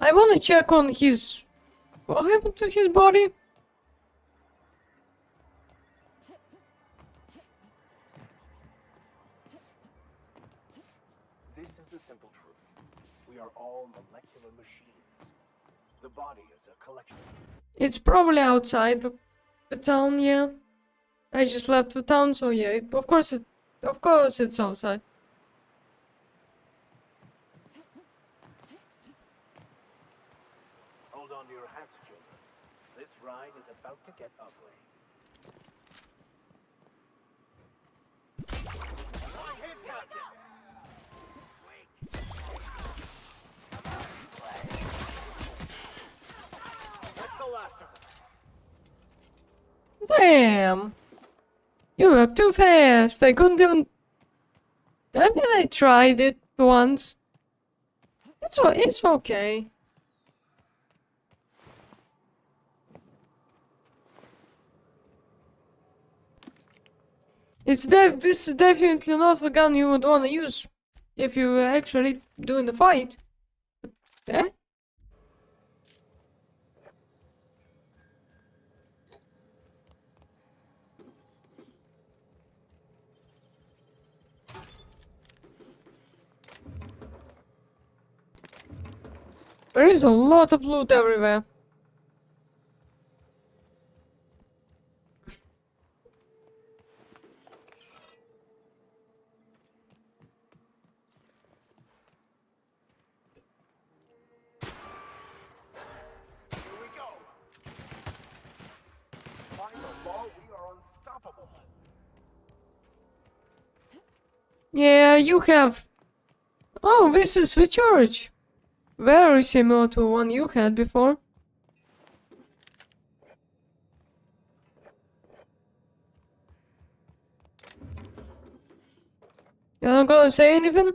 I want to check on his... What happened to his body? This is the simple truth. We are all molecular machines. The body is a collection. It's probably outside the town, yeah. I just left the town, so yeah, of course it's outside. Hold on to your hats, children. This ride is about to get ugly. That's the last of them. Damn! You work too fast. I couldn't even... I mean, I tried it once. It's okay. This is definitely not a gun you would want to use if you were actually doing the fight. Eh? There is a lot of loot everywhere. Here we go. By the law, we are unstoppable. Yeah, you have... Oh, this is the church. Very similar to one you had before. You're not gonna say anything?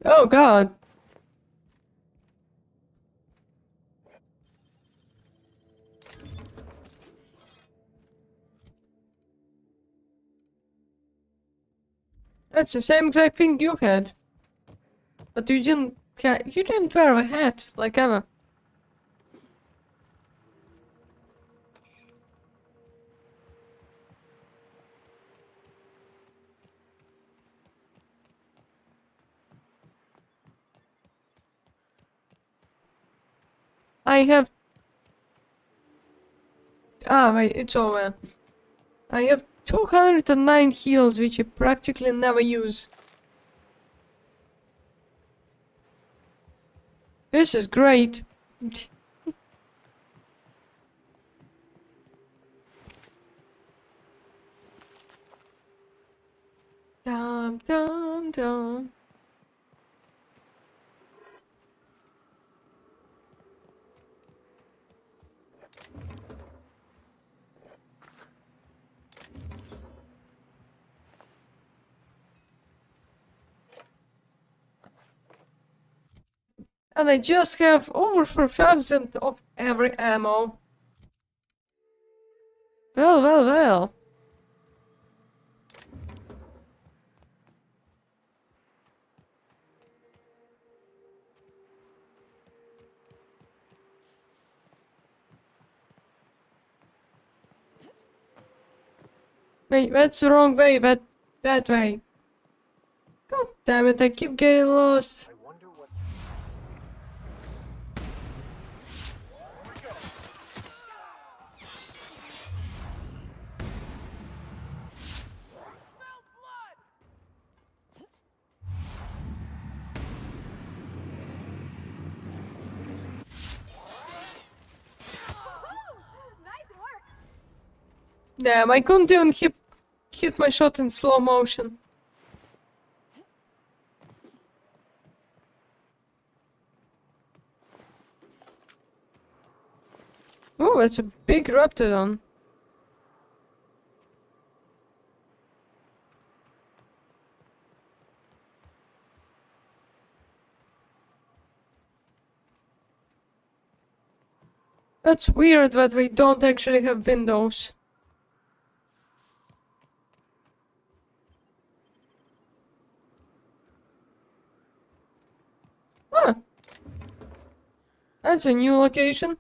Oh god. That's the same exact thing you had. But you didn't wear a hat, like ever. I have... Ah, wait, it's over. I have 209 heals, which I practically never use. This is great. Dum dum dum. And I just have over 4,000 of every ammo. Well, well, well. Wait, that's the wrong way, that way. God damn it, I keep getting lost. Damn, I couldn't even hit my shot in slow motion. Oh, it's a big Raptidon. That's weird that we don't actually have windows. Huh. That's a new location.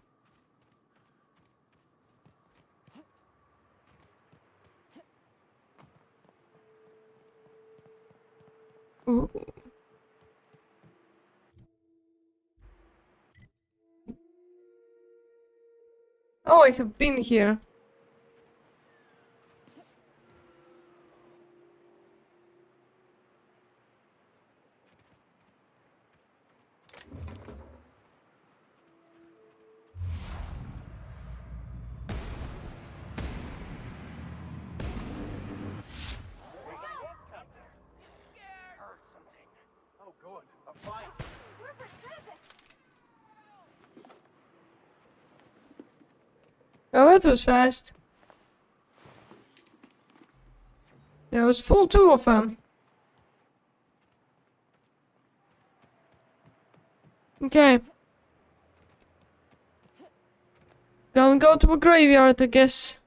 Ooh. Oh, I have been here. Oh, good. A fight. Oh, that was fast. There was full two of them. Okay. Gonna go to a graveyard, I guess.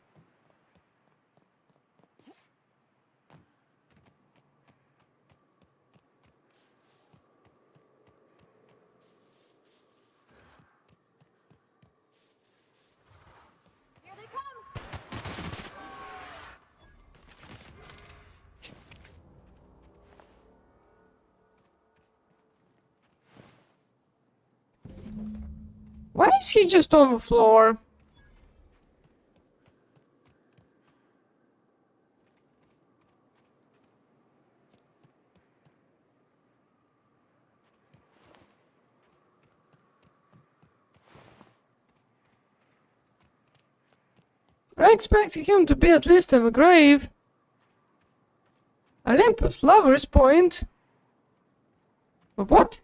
Why is he just on the floor? I expected him to be at least in the grave. Olympus Lover's Point? But what?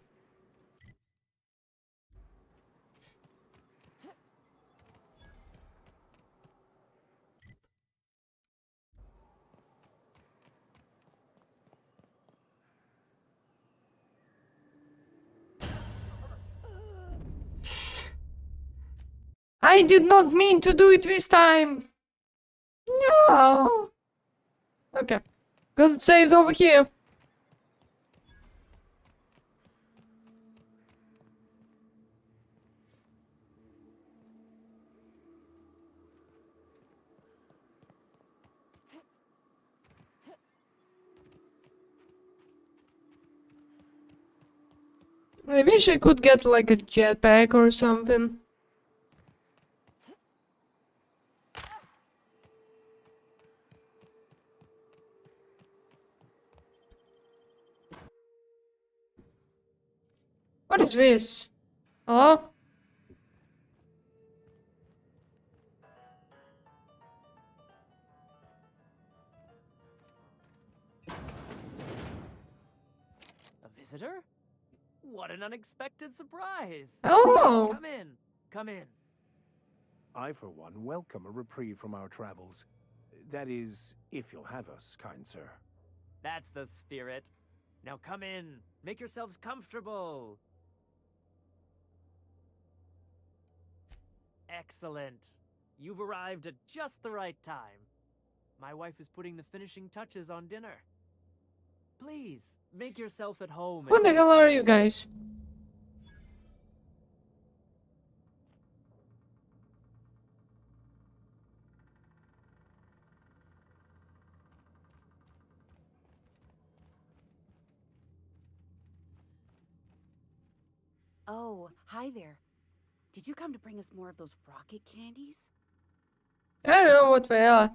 I did not mean to do it this time. No. Okay. Got it saved over here. I wish I could get like a jetpack or something. What is this? Hello? A visitor? What an unexpected surprise! Hello. Please, come in. Come in. I, for one, welcome a reprieve from our travels. That is, if you'll have us, kind sir. That's the spirit. Now come in. Make yourselves comfortable. Excellent. You've arrived at just the right time. My wife is putting the finishing touches on dinner. Please, make yourself at home. Who the hell are you guys? Oh, hi there. Did you come to bring us more of those rocket candies? I don't know what they are.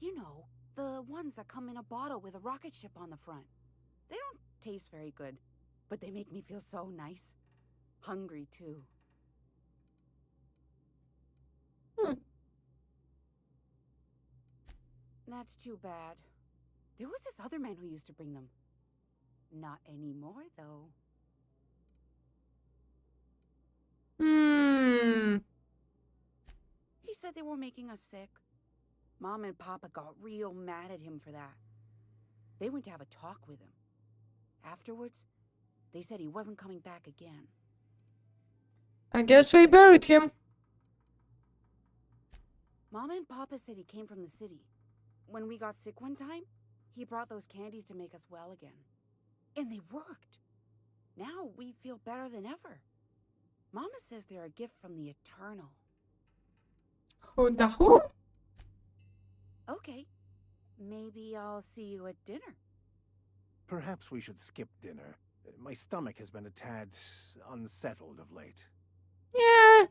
You know, the ones that come in a bottle with a rocket ship on the front. They don't taste very good, but they make me feel so nice. Hungry, too. That's too bad. There was this other man who used to bring them. Not anymore, though. He said they were making us sick. Mom and Papa got real mad at him for that. They went to have a talk with him. Afterwards, they said he wasn't coming back again. I guess we buried him. Mama and Papa said he came from the city. When we got sick one time, he brought those candies to make us well again. And they worked. Now we feel better than ever. Mama says they're a gift from the Eternal. Who the who? Okay. Maybe I'll see you at dinner. Perhaps we should skip dinner. My stomach has been a tad unsettled of late. Yeah.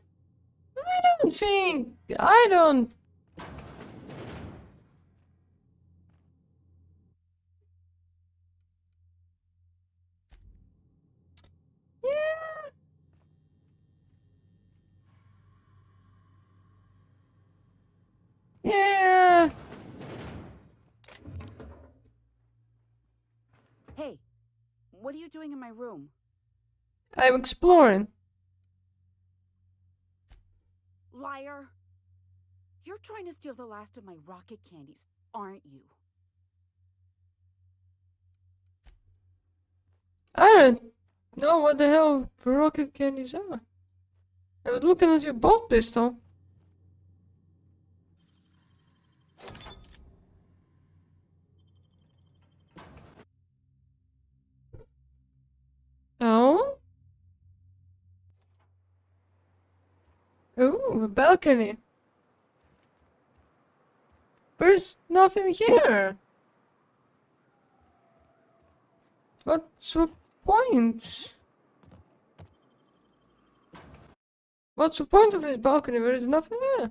I don't. Yeah. Yeah. Hey, what are you doing in my room? I'm exploring. Liar! You're trying to steal the last of my rocket candies, aren't you? I don't know what the hell rocket candies are. I was looking at your bolt pistol. Oh? Ooh, a balcony. There's nothing here. What's the point? What's the point of this balcony? There is nothing there.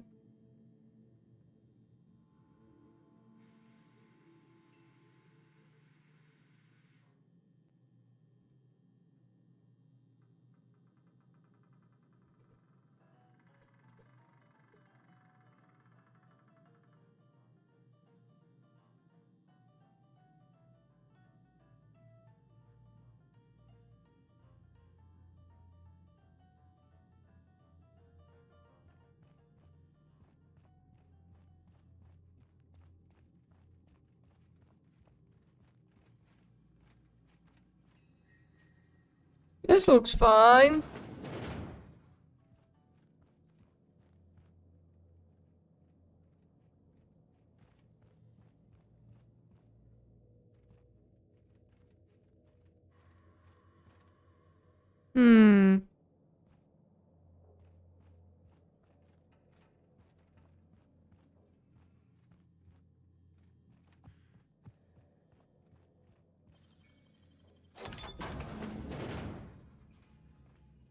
This looks fine.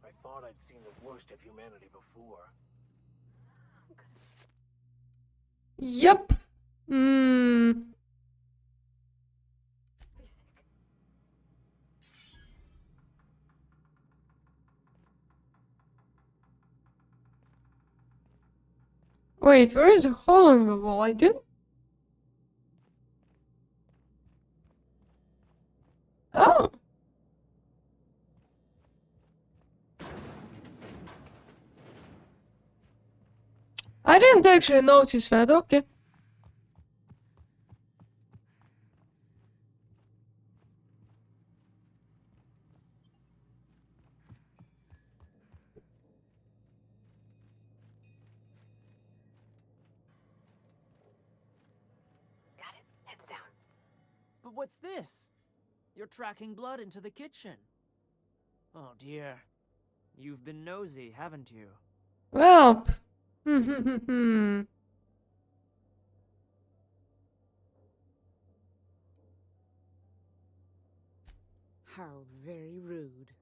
I thought I'd seen the worst of humanity before. Yep. Wait, there is a hole in the wall. I didn't. Oh. I didn't actually notice that. Okay. Got it. Heads down. But what's this? You're tracking blood into the kitchen. Oh dear. You've been nosy, haven't you? Well. How very rude.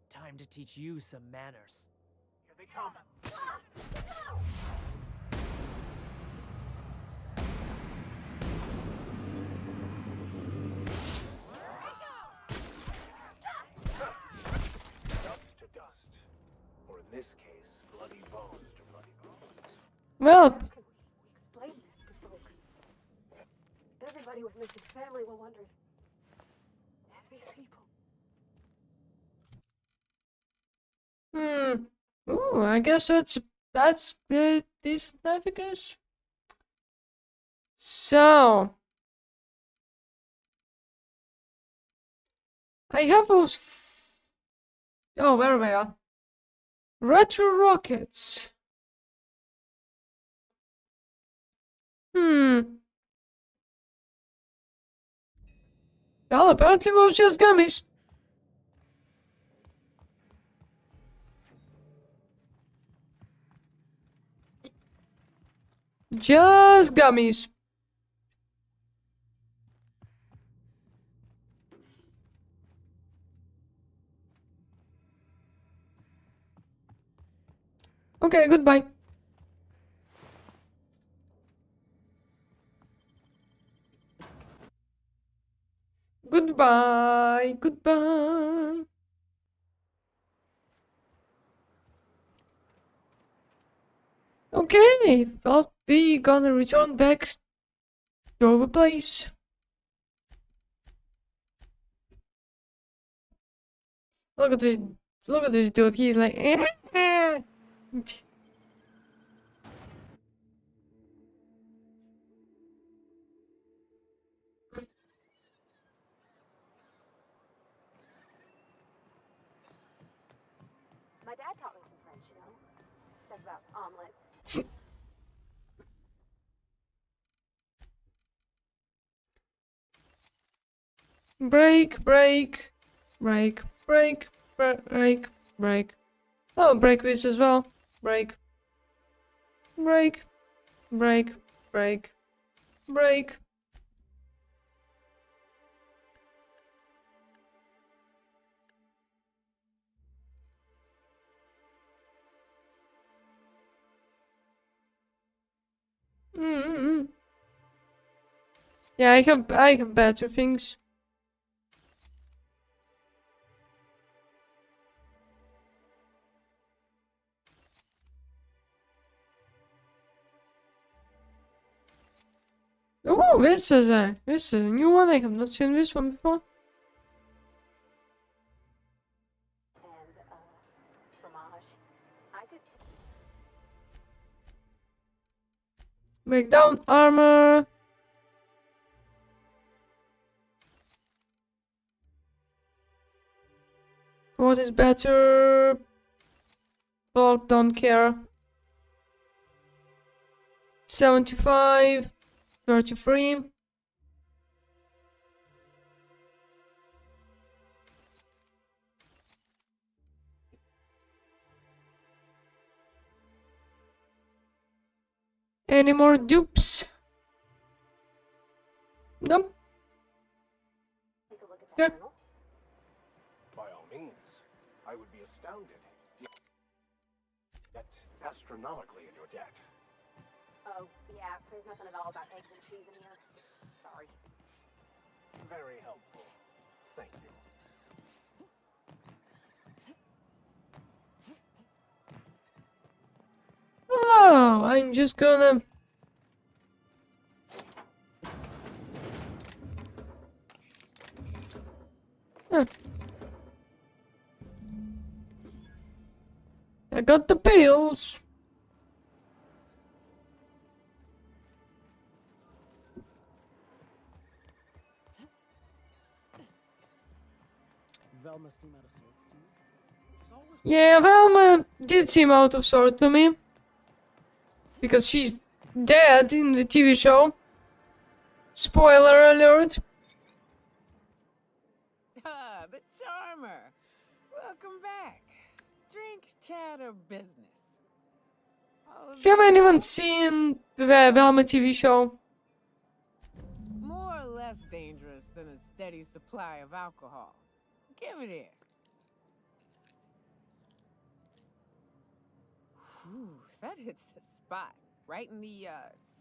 Time to teach you some manners. Here they come. Dust to dust. Or in this case, bloody bones to bloody bones. Well, Explain this to folks. Everybody with missing family will wonder if these people. Ooh, I guess that's decent enough, I guess. So I have those. Oh, where we are. Retro rockets. Well, apparently it was just gummies. Just gummies. Okay, goodbye. Goodbye, goodbye. Okay, well, we gonna return back to our place. Look at this dude, he's like My dad taught me some French, you know. Stuff about omelets. break, break, break, break, break, break. Oh, break this as well. Break, break, break, break, break. Yeah, I have better things. Oh, this is a new one. I have not seen this one before. And, fromage. I could. Break down armor. What is better? Bulk, don't care. 75, 33. Any more dupes? Nope. Yeah. By all means, I would be astounded. Yet astronomically in your debt. Oh, yeah, there's nothing at all about eggs and cheese in here. Sorry. Very helpful. Thank you. Hello, I'm just gonna... Huh. I got the pills. Velma seem out of sorts to you? Yeah, Velma did seem out of sort to me. Because she's dead in the TV show. Spoiler alert. Ah, the charmer. Welcome back. Drink, chat, or business? If you haven't even seen the Velma TV show, More or less dangerous than a steady supply of alcohol. Give it here. Whew, that hits the spot. Right in the,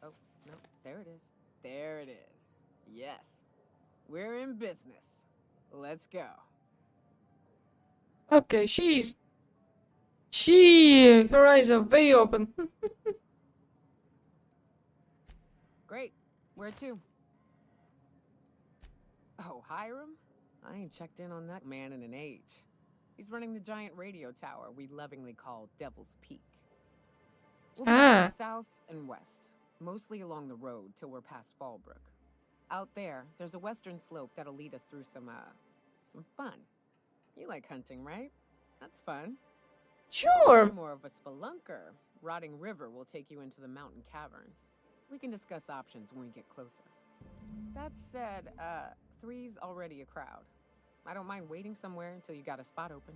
oh, no, there it is. There it is. Yes. We're in business. Let's go. Okay, her eyes are way open. Great. Where to? Oh, Hiram? I ain't checked in on that man in an age. He's running the giant radio tower we lovingly call Devil's Peak. We'll be going south and west, mostly along the road till we're past Fallbrook. Out there, there's a western slope that'll lead us through some fun. You like hunting, right? That's fun. Sure. If you're more of a spelunker, Rotting River will take you into the mountain caverns. We can discuss options when we get closer. That said, 3's already a crowd. I don't mind waiting somewhere until you got a spot open.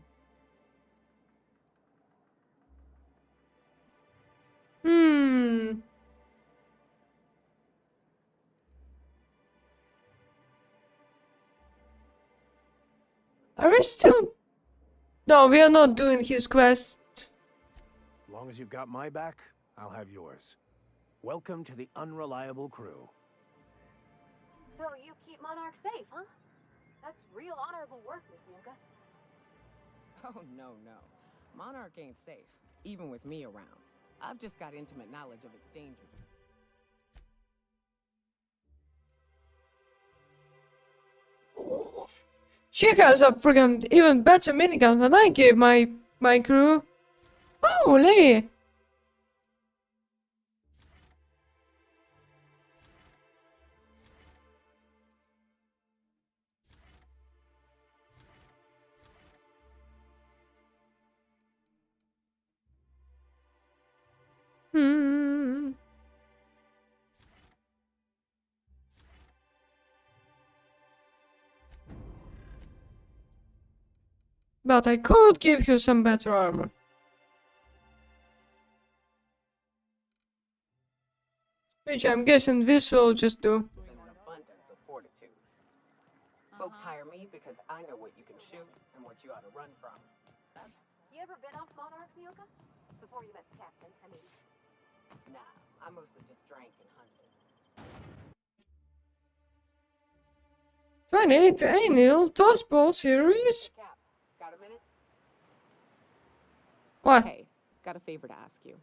Are we still... No, we are not doing his quest. As long as you've got my back, I'll have yours. Welcome to the Unreliable Crew. So you keep Monarch safe, huh? That's real honorable work, Miss Nilka. Oh, no. Monarch ain't safe, even with me around. I've just got intimate knowledge of its dangers. She has a friggin' even better minigun than I gave my crew. Holy! But I could give you some better armor. Which I'm guessing this will just do. An abundance of fortitude. Folks hire me because I know what you can shoot and what you ought to run from. You ever been off Monarch, Nilka? Before you met the captain, I mean. Nah, I mostly just drank and hunted. 28 annual Tossball series. Cap, got a minute? What? Hey, got a favor to ask you.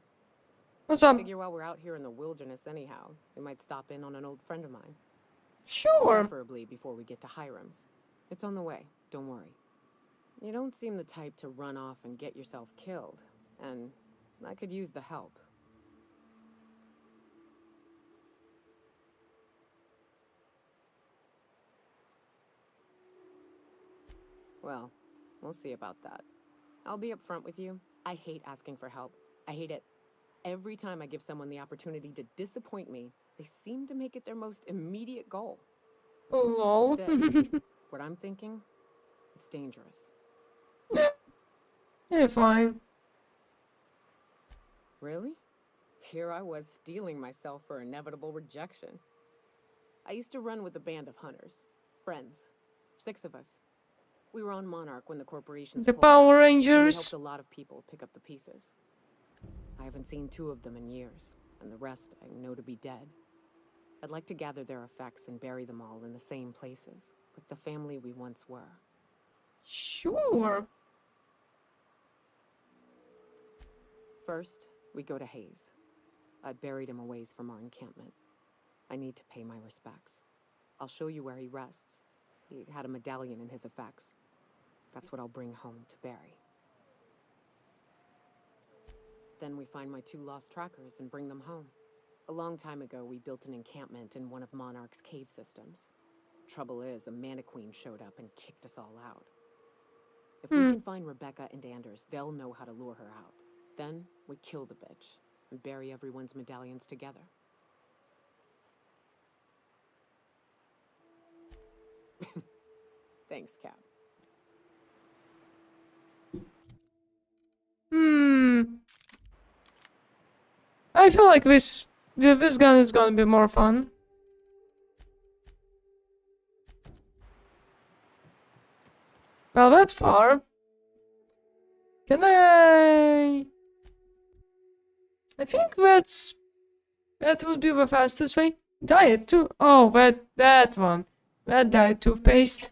What's up? Figure while we're out here in the wilderness anyhow, we might stop in on an old friend of mine. Sure. Preferably before we get to Hiram's. It's on the way, don't worry. You don't seem the type to run off and get yourself killed, and I could use the help. Well, we'll see about that. I'll be upfront with you. I hate asking for help. I hate it. Every time I give someone the opportunity to disappoint me, they seem to make it their most immediate goal. Lol. This, what I'm thinking, it's dangerous. Yeah. You're fine. Really? Here I was steeling myself for inevitable rejection. I used to run with a band of hunters. Friends. 6 of us. We were on Monarch when the corporations The pulled out, Power and we Rangers. helped a lot of people pick up the pieces. I haven't seen 2 of them in years, and the rest I know to be dead. I'd like to gather their effects and bury them all in the same places, like the family we once were. Sure. First, we go to Hayes. I buried him a ways from our encampment. I need to pay my respects. I'll show you where he rests. He had a medallion in his effects. That's what I'll bring home to Barry. Then we find my 2 lost trackers and bring them home. A long time ago, we built an encampment in one of Monarch's cave systems. Trouble is, a Mantiqueen showed up and kicked us all out. If we can find Rebecca and Anders, they'll know how to lure her out. Then, we kill the bitch and bury everyone's medallions together. Thanks, Cap. I feel like this gun is gonna be more fun. Well, that's far. Can I think that would be the fastest way. Diet too. Oh, that one. That diet toothpaste.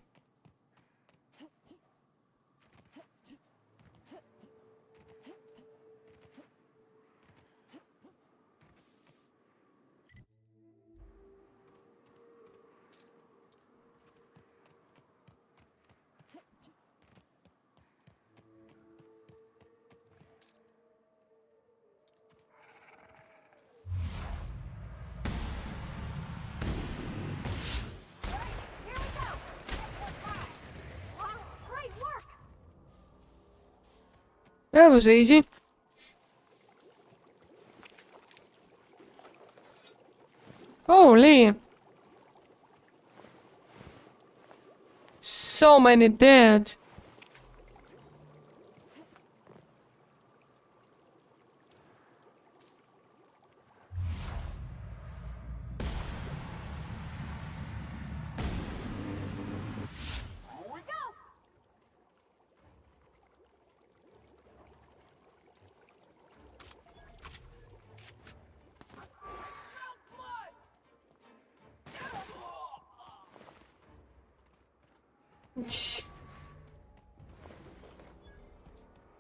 That was easy. Holy. So many dead.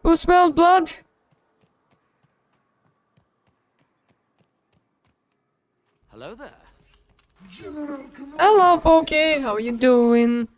Who smelled blood? Hello there. Hello, Pokey. How you doing?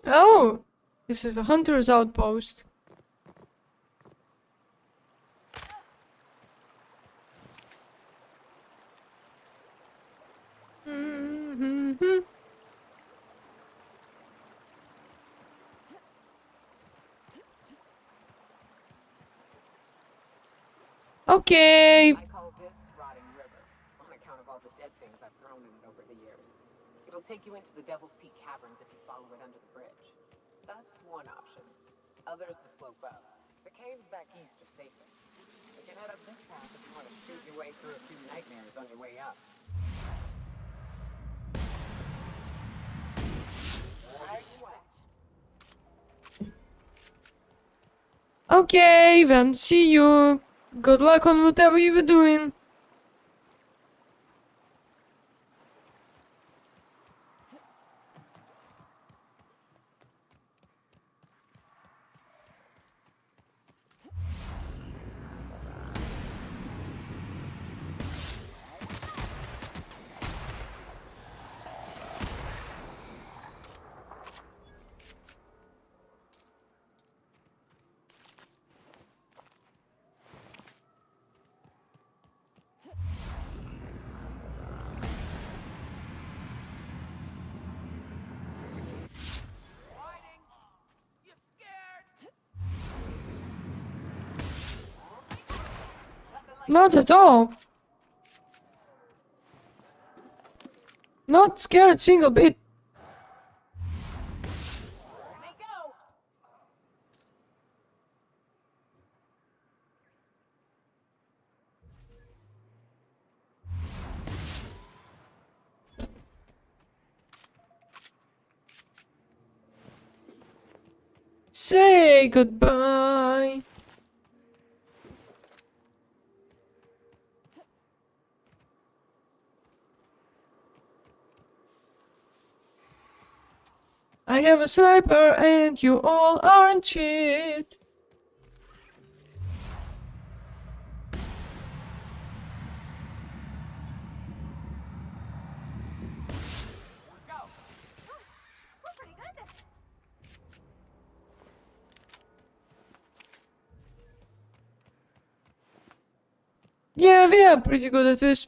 Oh, this is a hunter's outpost. Okay. I call this Rotting River, on account of all the dead things I've thrown in it over the years. It'll take you into the Devil's Peak Caverns if you follow it under the bridge. That's one option. Others the slope up. The caves back east are safer. You can head up this path if you want to shoot your way through a few nightmares on your way up. Okay, then see you. Good luck on whatever you were doing. Not at all. Not scared single bit. Say goodbye. I have a sniper and you all aren't shit. Yeah, we are pretty good at this.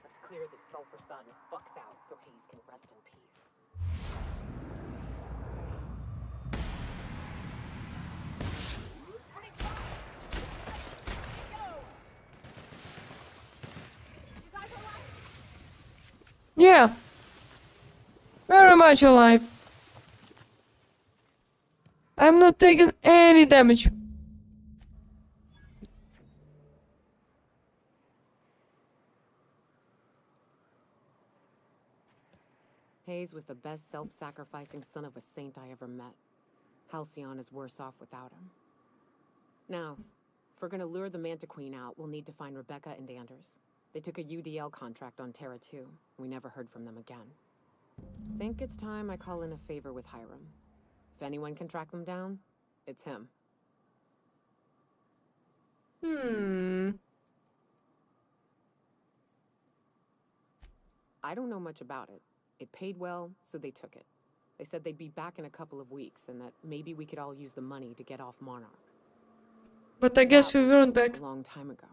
Let's clear this sulfur sun fucks out so Hayes can rest in peace. Yeah. Very much alive. I'm not taking any damage. Hayes was the best self-sacrificing son of a saint I ever met. Halcyon is worse off without him. Now, if we're gonna lure the Manta Queen out, we'll need to find Rebecca and Anders. They took a UDL contract on Terra 2. We never heard from them again. Think it's time I call in a favor with Hiram. If anyone can track them down, it's him. I don't know much about it. It paid well, so they took it. They said they'd be back in a couple of weeks, and that maybe we could all use the money to get off Monarch. But I guess we weren't back. A long time ago.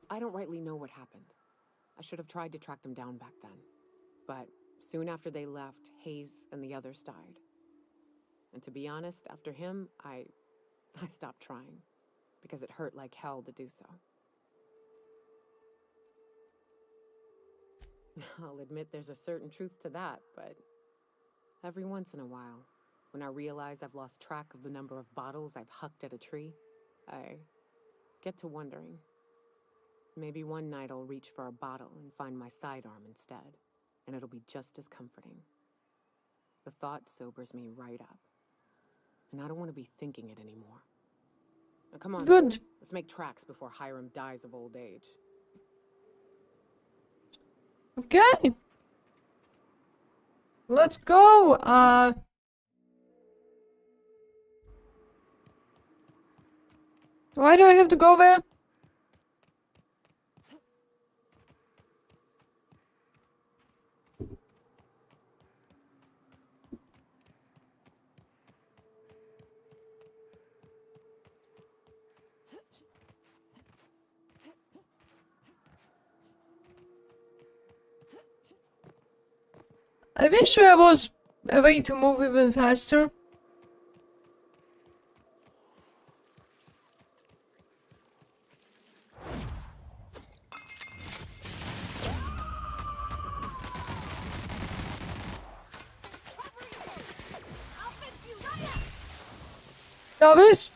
I don't rightly know what happened. I should have tried to track them down back then. But soon after they left, Hayes and the others died. And to be honest, after him, I stopped trying. Because it hurt like hell to do so. I'll admit there's a certain truth to that, but every once in a while, when I realize I've lost track of the number of bottles I've hucked at a tree, I get to wondering. Maybe one night I'll reach for a bottle and find my sidearm instead, and it'll be just as comforting. The thought sobers me right up, and I don't want to be thinking it anymore. Now come on, good. Let's make tracks before Hiram dies of old age. Okay. Let's go. Why do I have to go there? I wish there was a way to move even faster. Davis?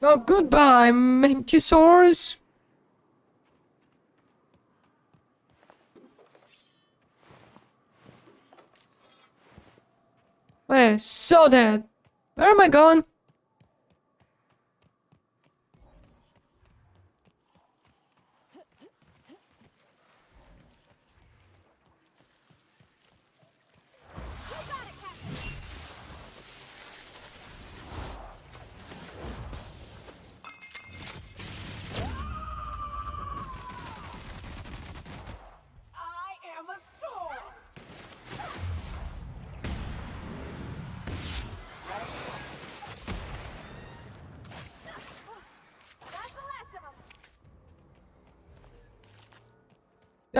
Oh, goodbye, Mantisaurus. Wait, so dead. Where am I going?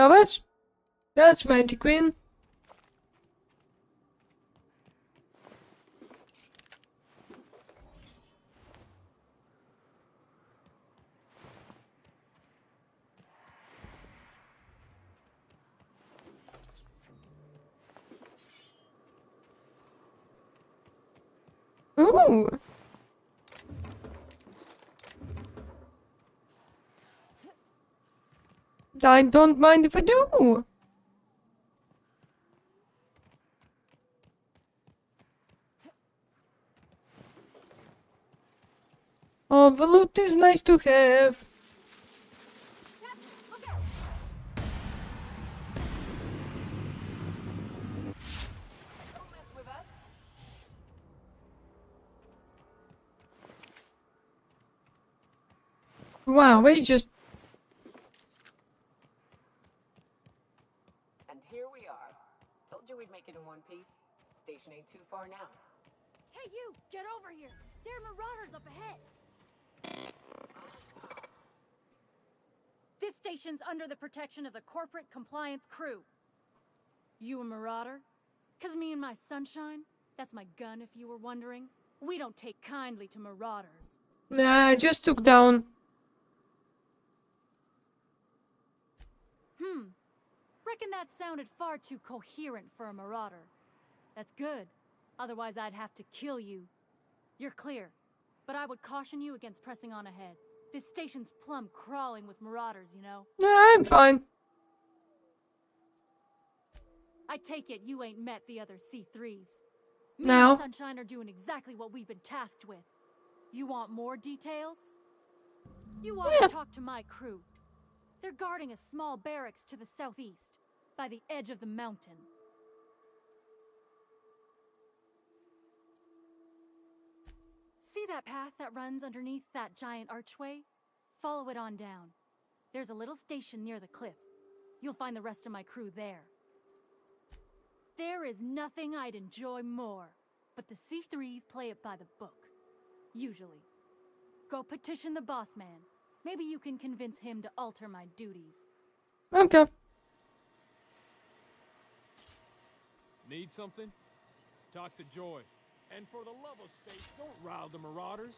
Oh, that's Mighty Queen. Ooh. I don't mind if I do. Oh, the loot is nice to have. Wow, we just... And here we are. Told you we'd make it in one piece. Station ain't too far now. Hey, you! Get over here! There are marauders up ahead! This station's under the protection of the Corporate Compliance Crew. You a marauder? 'Cause me and my sunshine? That's my gun, if you were wondering. We don't take kindly to marauders. Nah, I just took down. Reckon that sounded far too coherent for a marauder. That's good. Otherwise, I'd have to kill you. You're clear, but I would caution you against pressing on ahead. This station's plumb crawling with marauders, you know? Nah, I'm fine. I take it you ain't met the other C3s. Me No. and Sunshine are doing exactly what we've been tasked with. You want more details? You want to talk to my crew. They're guarding a small barracks to the southeast, by the edge of the mountain. See that path that runs underneath that giant archway? Follow it on down. There's a little station near the cliff. You'll find the rest of my crew there. There is nothing I'd enjoy more, but the C3s play it by the book. Usually. Go petition the boss man. Maybe you can convince him to alter my duties. Okay. Need something? Talk to Joy. And for the love of space, don't rile the marauders.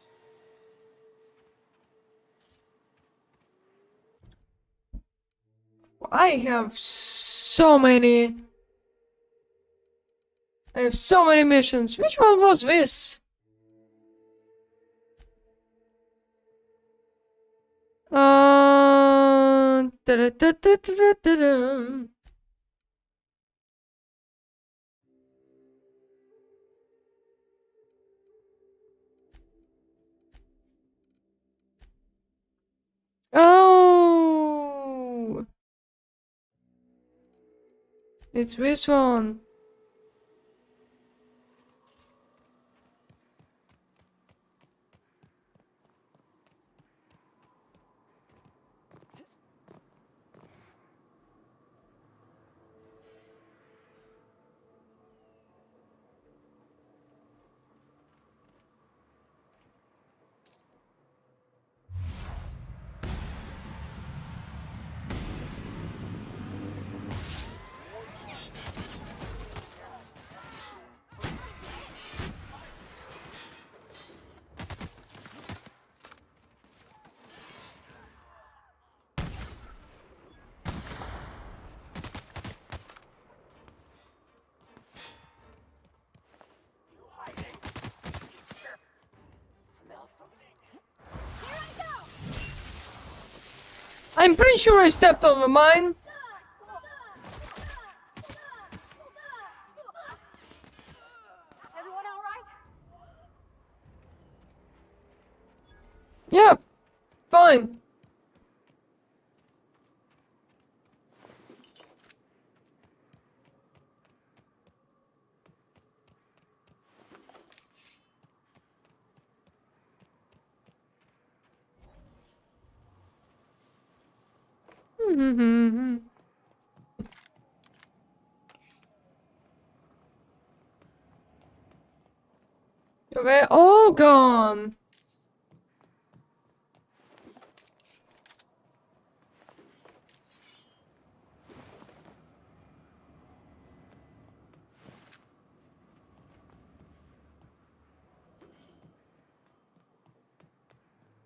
I have so many. I have so many missions. Which one was this? Da-da-da-da-da-da-da. Oh, it's this one. I'm pretty sure I stepped on the mine. Everyone all right? Yeah, fine. They're all gone.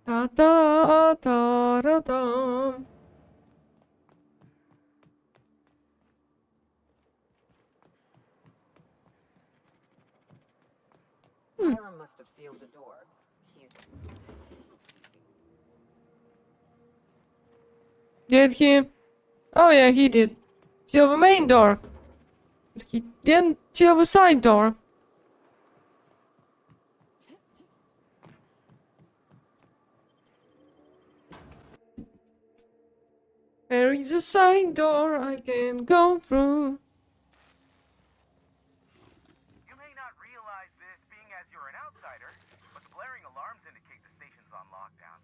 Da da da da da. Hiram must have sealed the door. He's... Did he? Oh yeah, he did. Seal the main door. But he didn't seal the side door. There is a side door I can go through. You may not realize this being as you're an outsider, but the blaring alarms indicate the station's on lockdown.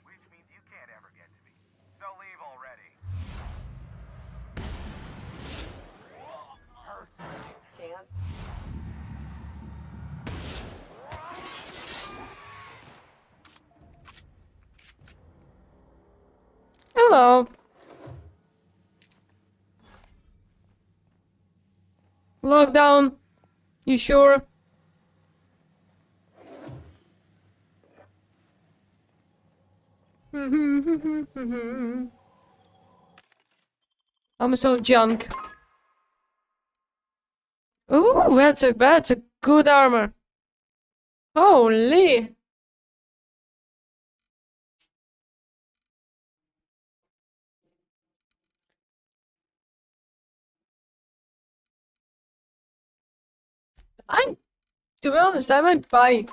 Which means you can't ever get to me. So leave already. Can't. Hello. Lockdown. You sure? I'm so junk. Ooh, that's a good armor. Holy! To be honest, I might buy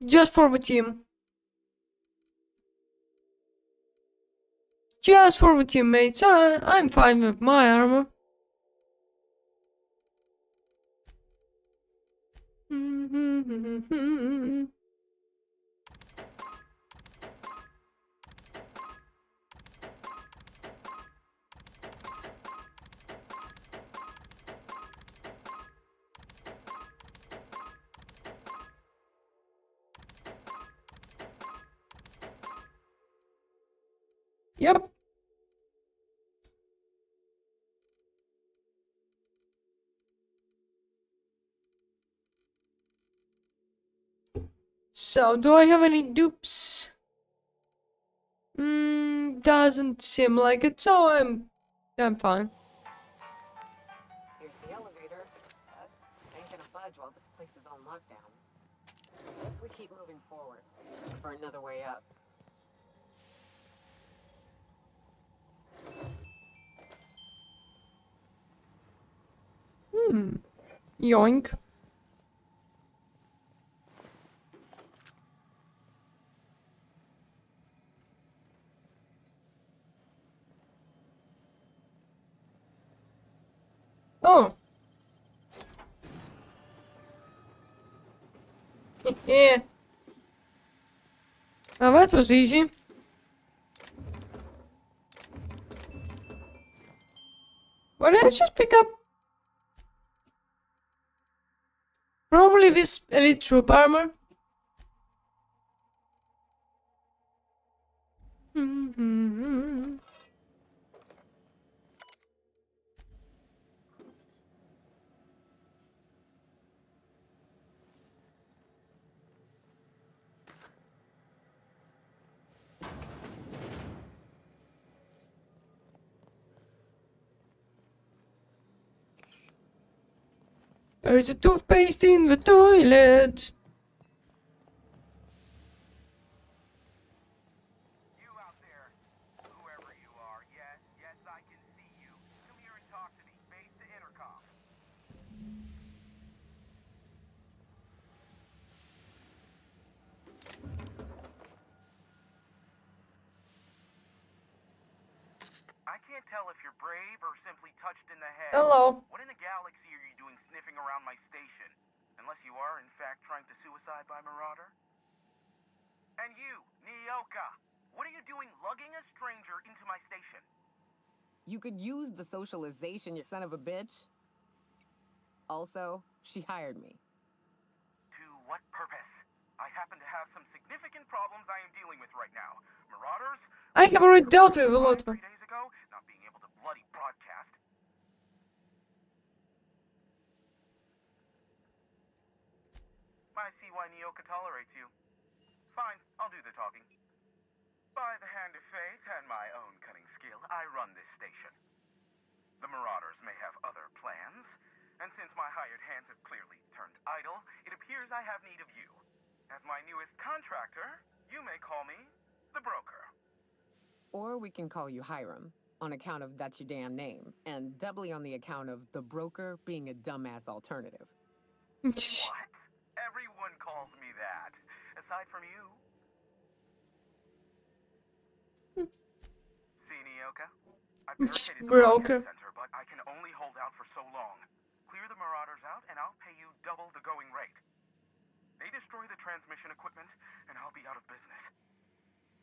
just for the team. Just for the teammates. I'm fine with my armor. Yep. So, do I have any dupes? Doesn't seem like it, so I'm fine. Here's the elevator. Ain't gonna budge while this place is on lockdown. Guess we keep moving forward for another way up. Yoink. Oh. Yeah. Now that was easy. Why did I just pick up? Probably this elite troop armor. There is a toothpaste in the toilet. You out there, whoever you are, yes, I can see you. Come here and talk to me. Face the intercom. I can't tell if you're brave or simply touched in the head. Hello. What in the galaxy are you doing sniffing around my station? Unless you are, in fact, trying to suicide by Marauder? And you, Nyoka, what are you doing lugging a stranger into my station? You could use the socialization, you son of a bitch. Also, she hired me. To what purpose? I happen to have some significant problems I am dealing with right now. Marauders? I have already dealt with a lot of them. 3 days ago, not being able to bloody broadcast. I see why Nyoka tolerates you. Fine, I'll do the talking. By the hand of fate and my own cunning skill, I run this station. The Marauders may have other plans, and since my hired hands have clearly turned idle, it appears I have need of you. As my newest contractor, you may call me the Broker. Or we can call you Hiram, on account of that's your damn name, and doubly on the account of the Broker being a dumbass alternative. What? Everyone calls me that, aside from you. See, Nyoka? I've barricaded the Broker. broadcast center, but I can only hold out for so long. Clear the Marauders out, and I'll pay you double the going rate. They destroy the transmission equipment, and I'll be out of business.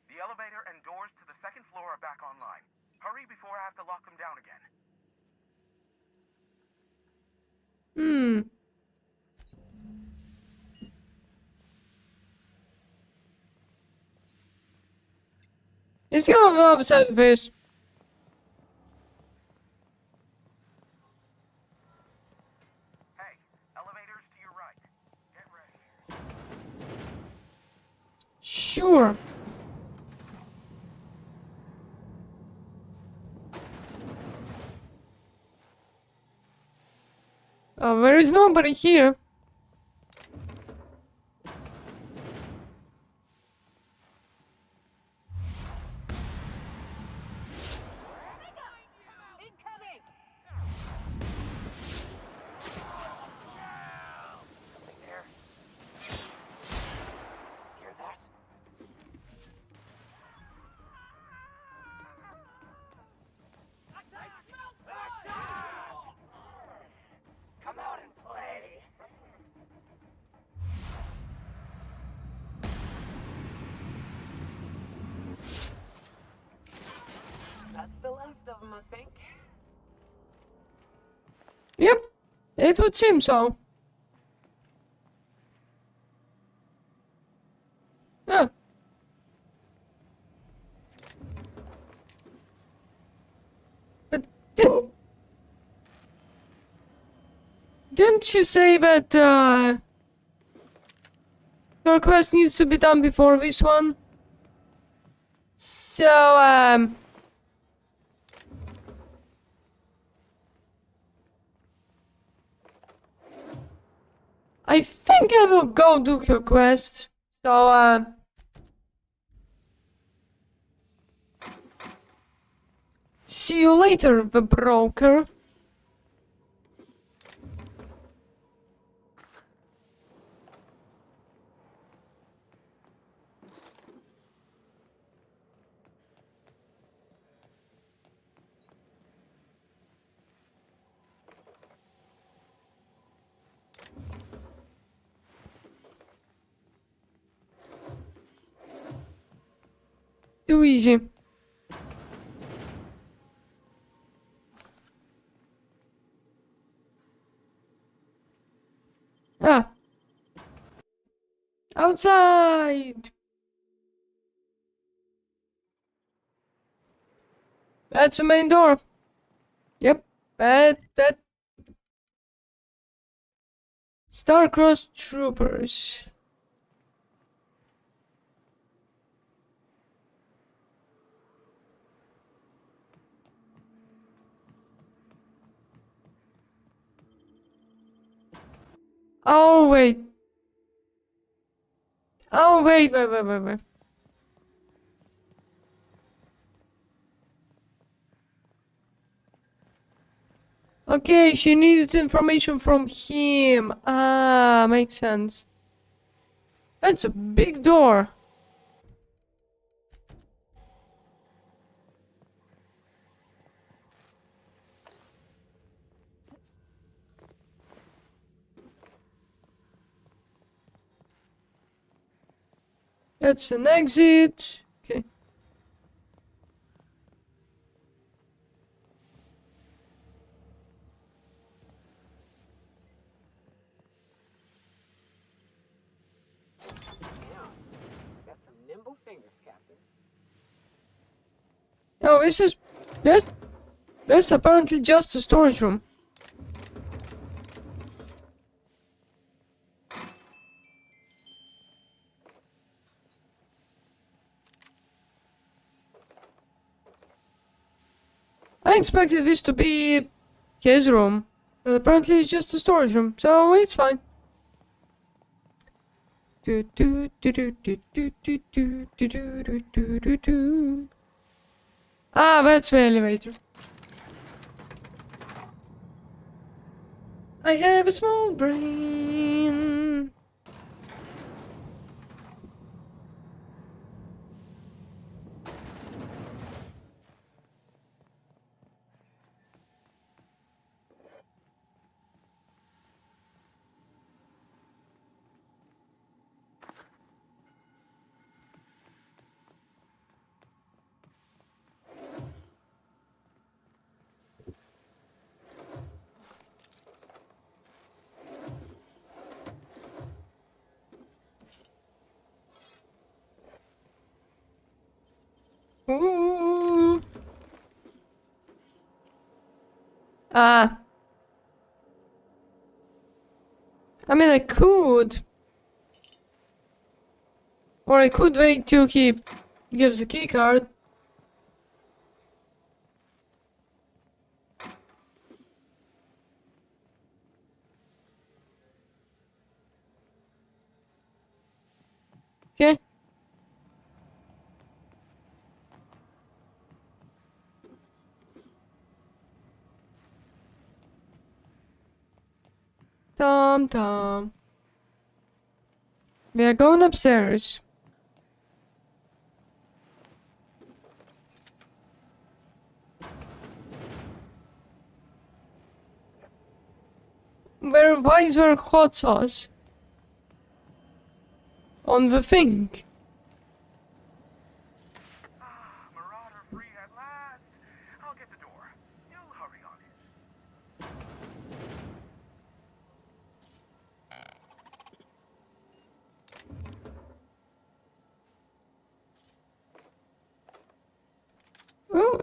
The elevator and doors to the second floor are back online. Hurry before I have to lock them down again. It's gonna go upside the face. Sure. There is nobody here. Come out and play. That's the last of them, I think. Yep, it would seem so. Oh. But didn't you say that your quest needs to be done before this one? So I think I will go do her quest. So see you later, the broker. Too easy. Ah. Outside. That's the main door. Yep. That. Starcross Troopers. Oh, wait. Oh, wait. Okay, she needed information from him. Ah, makes sense. That's a big door. That's an exit. Okay. Got some nimble fingers, Captain. Oh, that's apparently just a storage room. I expected this to be his room, but apparently it's just a storage room, so it's fine. Ah, that's the elevator. I have a small brain. Ooh. Ah. I mean, I could. Or I could wait till he gives a key card. Okay. Tom. We are going upstairs. Why is there hot sauce? On the thing. Marauder free at last. I'll get the door. You'll hurry on in. Oh.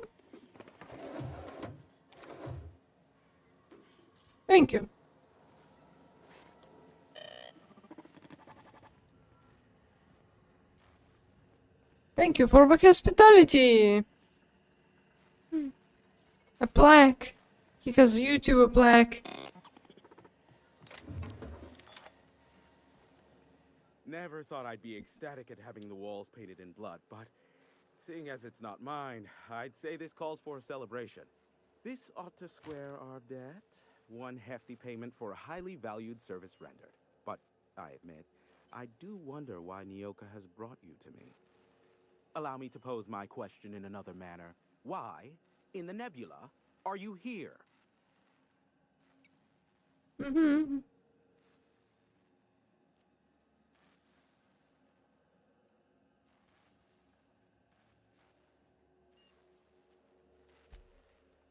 Thank you. Thank you for the hospitality. A plaque. He has a YouTuber plaque. Never thought I'd be ecstatic at having the walls painted in blood, but seeing as it's not mine, I'd say this calls for a celebration. This ought to square our debt. One hefty payment for a highly valued service rendered. But I admit, I do wonder why Nyoka has brought you to me. Allow me to pose my question in another manner. Why, in the nebula, are you here? Mm-hmm.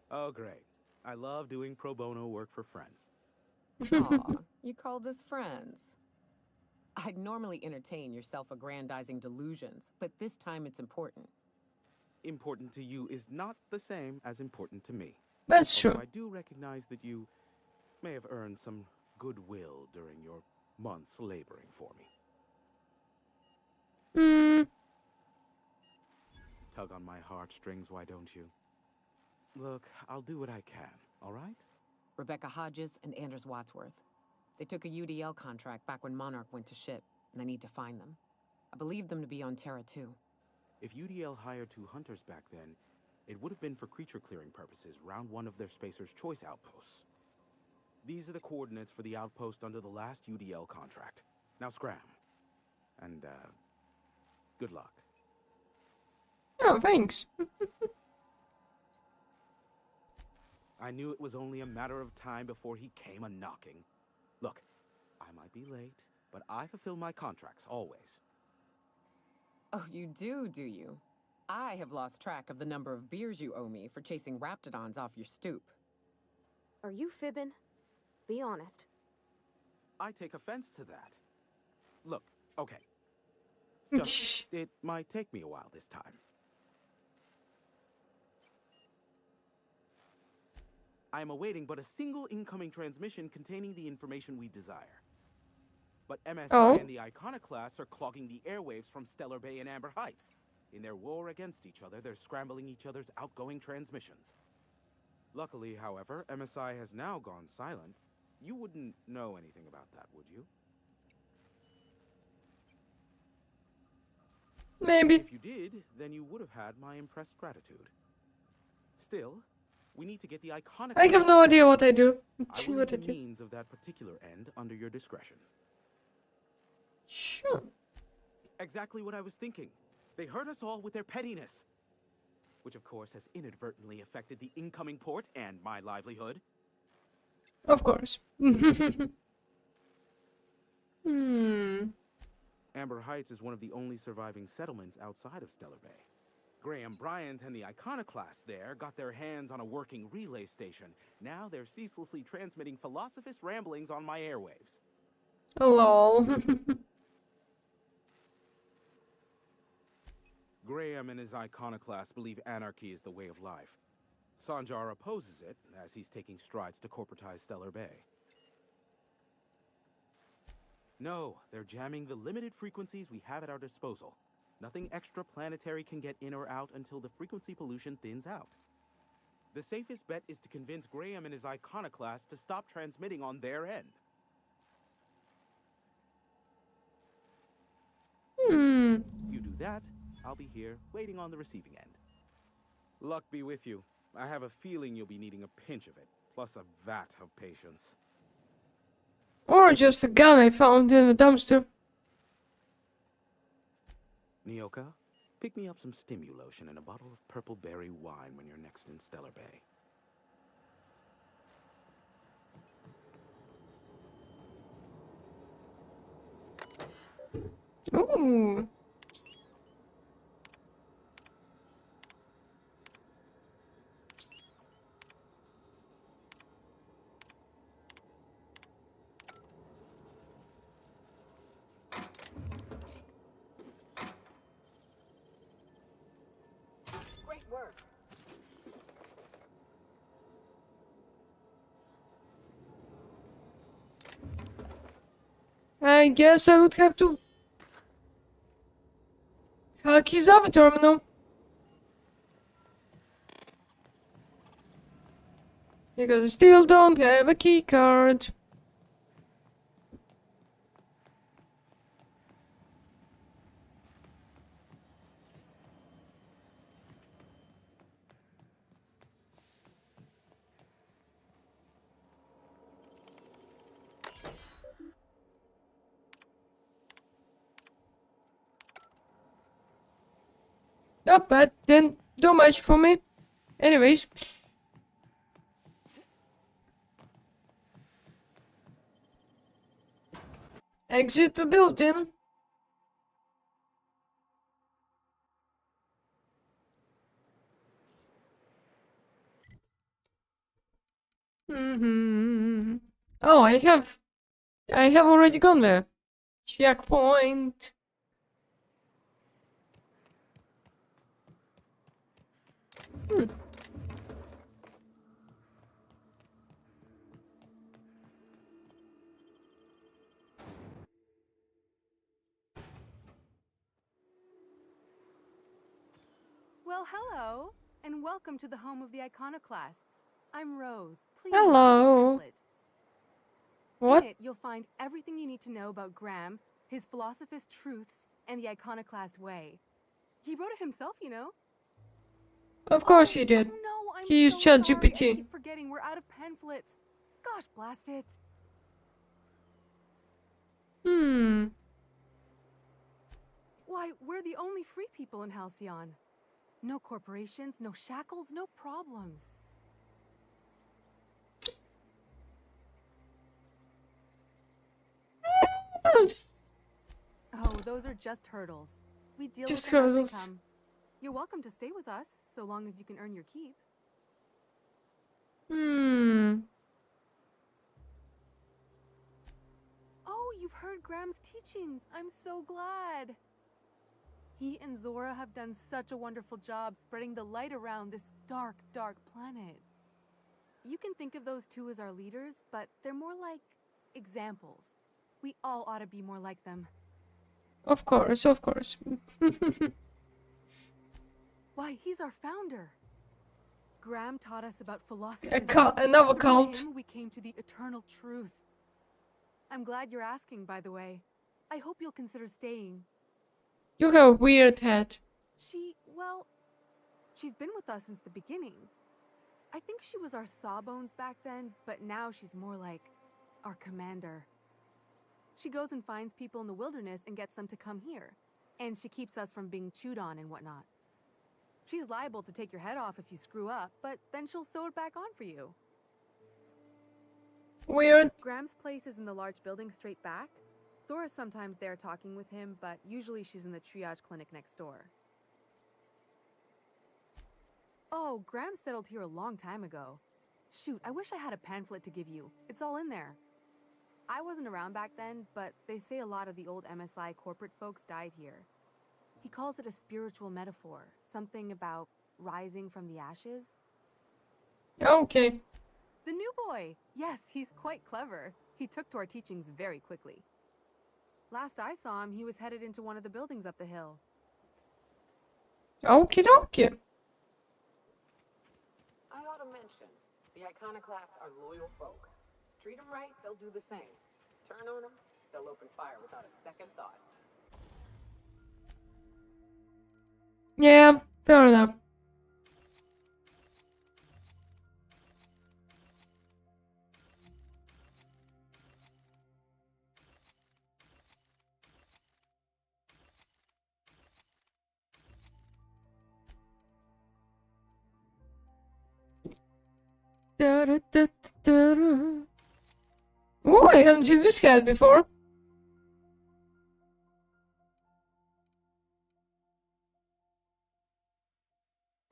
Oh, great. I love doing pro bono work for friends. Aw, you called us friends. I'd normally entertain your self-aggrandizing delusions, but this time it's important. Important to you is not the same as important to me. That's Although true. I do recognize that you may have earned some goodwill during your months laboring for me. Hmm. Tug on my heartstrings, why don't you? Look, I'll do what I can, all right? Rebecca Hodges and Anders Wadsworth. They took a UDL contract back when Monarch went to shit, and I need to find them. I believe them to be on Terra 2. If UDL hired 2 hunters back then, it would have been for creature clearing purposes, round 1 of their Spacer's Choice outposts. These are the coordinates for the outpost under the last UDL contract. Now scram. And, good luck. Oh, thanks. I knew it was only a matter of time before he came a-knocking. Look, I might be late, but I fulfill my contracts, always. Oh, you do you? I have lost track of the number of beers you owe me for chasing Raptidons off your stoop. Are you fibbing? Be honest. I take offense to that. Look, okay. Just, it might take me a while this time. I am awaiting but a single incoming transmission containing the information we desire. But MSI and the Iconoclasts are clogging the airwaves from Stellar Bay and Amber Heights. In their war against each other, they're scrambling each other's outgoing transmissions. Luckily, however, MSI has now gone silent. You wouldn't know anything about that, would you? Maybe. If you did, then you would have had my impressed gratitude. Still, we need to get the Iconoclasts. I have no idea what I do. I will leave the means of that particular end under your discretion. Sure. Exactly what I was thinking. They hurt us all with their pettiness. Which, of course, has inadvertently affected the incoming port and my livelihood. Of course. Amber Heights is one of the only surviving settlements outside of Stellar Bay. Graham Bryant and the Iconoclasts there got their hands on a working relay station. Now they're ceaselessly transmitting Philosophist ramblings on my airwaves. Lol. Graham and his Iconoclasts believe anarchy is the way of life. Sanjar opposes it, as he's taking strides to corporatize Stellar Bay. No, they're jamming the limited frequencies we have at our disposal. Nothing extraplanetary can get in or out until the frequency pollution thins out. The safest bet is to convince Graham and his iconoclast to stop transmitting on their end. You do that, I'll be here, waiting on the receiving end. Luck be with you. I have a feeling you'll be needing a pinch of it, plus a vat of patience. Or just a gun I found in the dumpster. Nyoka, pick me up some Stimulotion and a bottle of purple berry wine when you're next in Stellar Bay. Ooh. Great work. I guess I would have to hack his other terminal. Because I still don't have a key card. Not bad, didn't do much for me. Anyways. Exit the building. Oh, I have already gone there. Checkpoint. Well, hello, and welcome to the home of the Iconoclasts. I'm Rose. Please. Hello. pamphlet. What? In it, you'll find everything you need to know about Graham, his Philosophist truths, and the Iconoclast way. He wrote it himself, you know. Of course he did. No, I'm He used so sorry. I ChatGPT. keep forgetting we're out of pamphlets. Gosh, blast it. Why, we're the only free people in Halcyon. No corporations, no shackles, no problems. Oh, those are just hurdles. We deal Just with them as hurdles. they come. You're welcome to stay with us, so long as you can earn your keep. Oh, you've heard Graham's teachings. I'm so glad. He and Zora have done such a wonderful job spreading the light around this dark, dark planet. You can think of those two as our leaders, but they're more like examples. We all ought to be more like them. Of course, of course. Why, he's our founder. Graham taught us about philosophy. Another cult. Through him, we came to the eternal truth. I'm glad you're asking, by the way. I hope you'll consider staying. You have a weird head. Well, she's been with us since the beginning. I think she was our sawbones back then, but now she's more like our commander. She goes and finds people in the wilderness and gets them to come here. And she keeps us from being chewed on and whatnot. She's liable to take your head off if you screw up, but then she'll sew it back on for you. Weird. Graham's place is in the large building straight back. Zora's sometimes there talking with him, but usually she's in the triage clinic next door. Oh, Graham settled here a long time ago. Shoot, I wish I had a pamphlet to give you. It's all in there. I wasn't around back then, but they say a lot of the old MSI corporate folks died here. He calls it a spiritual metaphor, something about rising from the ashes. Okay. The new boy! Yes, he's quite clever. He took to our teachings very quickly. Last I saw him, he was headed into one of the buildings up the hill. Okie dokie. I ought to mention, the Iconoclasts are loyal folk. Treat them right, they'll do the same. Turn on them, they'll open fire without a second thought. Yeah, fair enough. Oh, I haven't seen this cat before.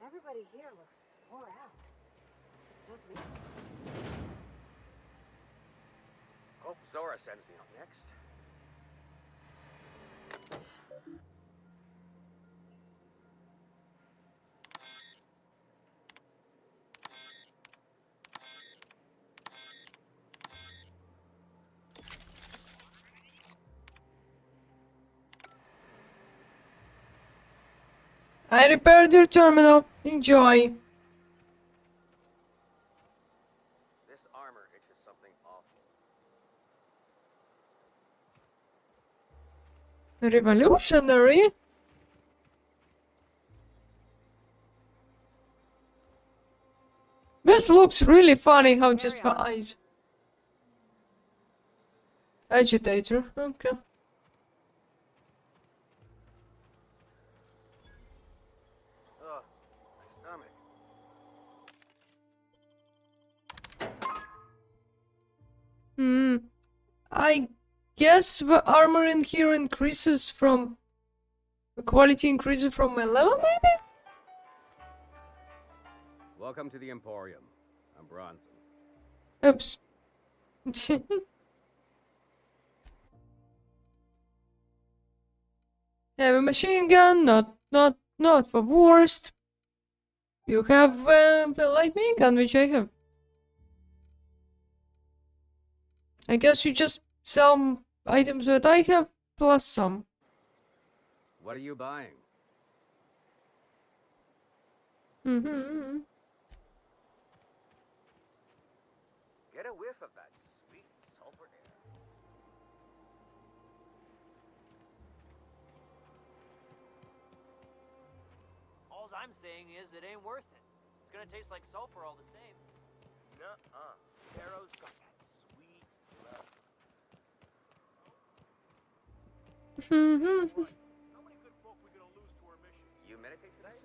Everybody here looks wore out. Just me. Hope Zora sends me up next. I repaired your terminal. Enjoy. This armor itches something awful. Revolutionary. This looks really funny how just the eyes. Agitator, okay. Ugh, my stomach. I guess the armor in here increases from... The quality increases from my level, maybe? Welcome to the Emporium. I'm Bronson. Oops. Have a machine gun, not the worst. You have the light minigun, which I have. I guess you just sell items that I have, plus some. What are you buying? Mm-hmm. Get a whiff of that sweet sulfur air. All I'm saying is it ain't worth it. It's gonna taste like sulfur all the same. Nuh-uh. Arrow's got that sweet love. You meditate today?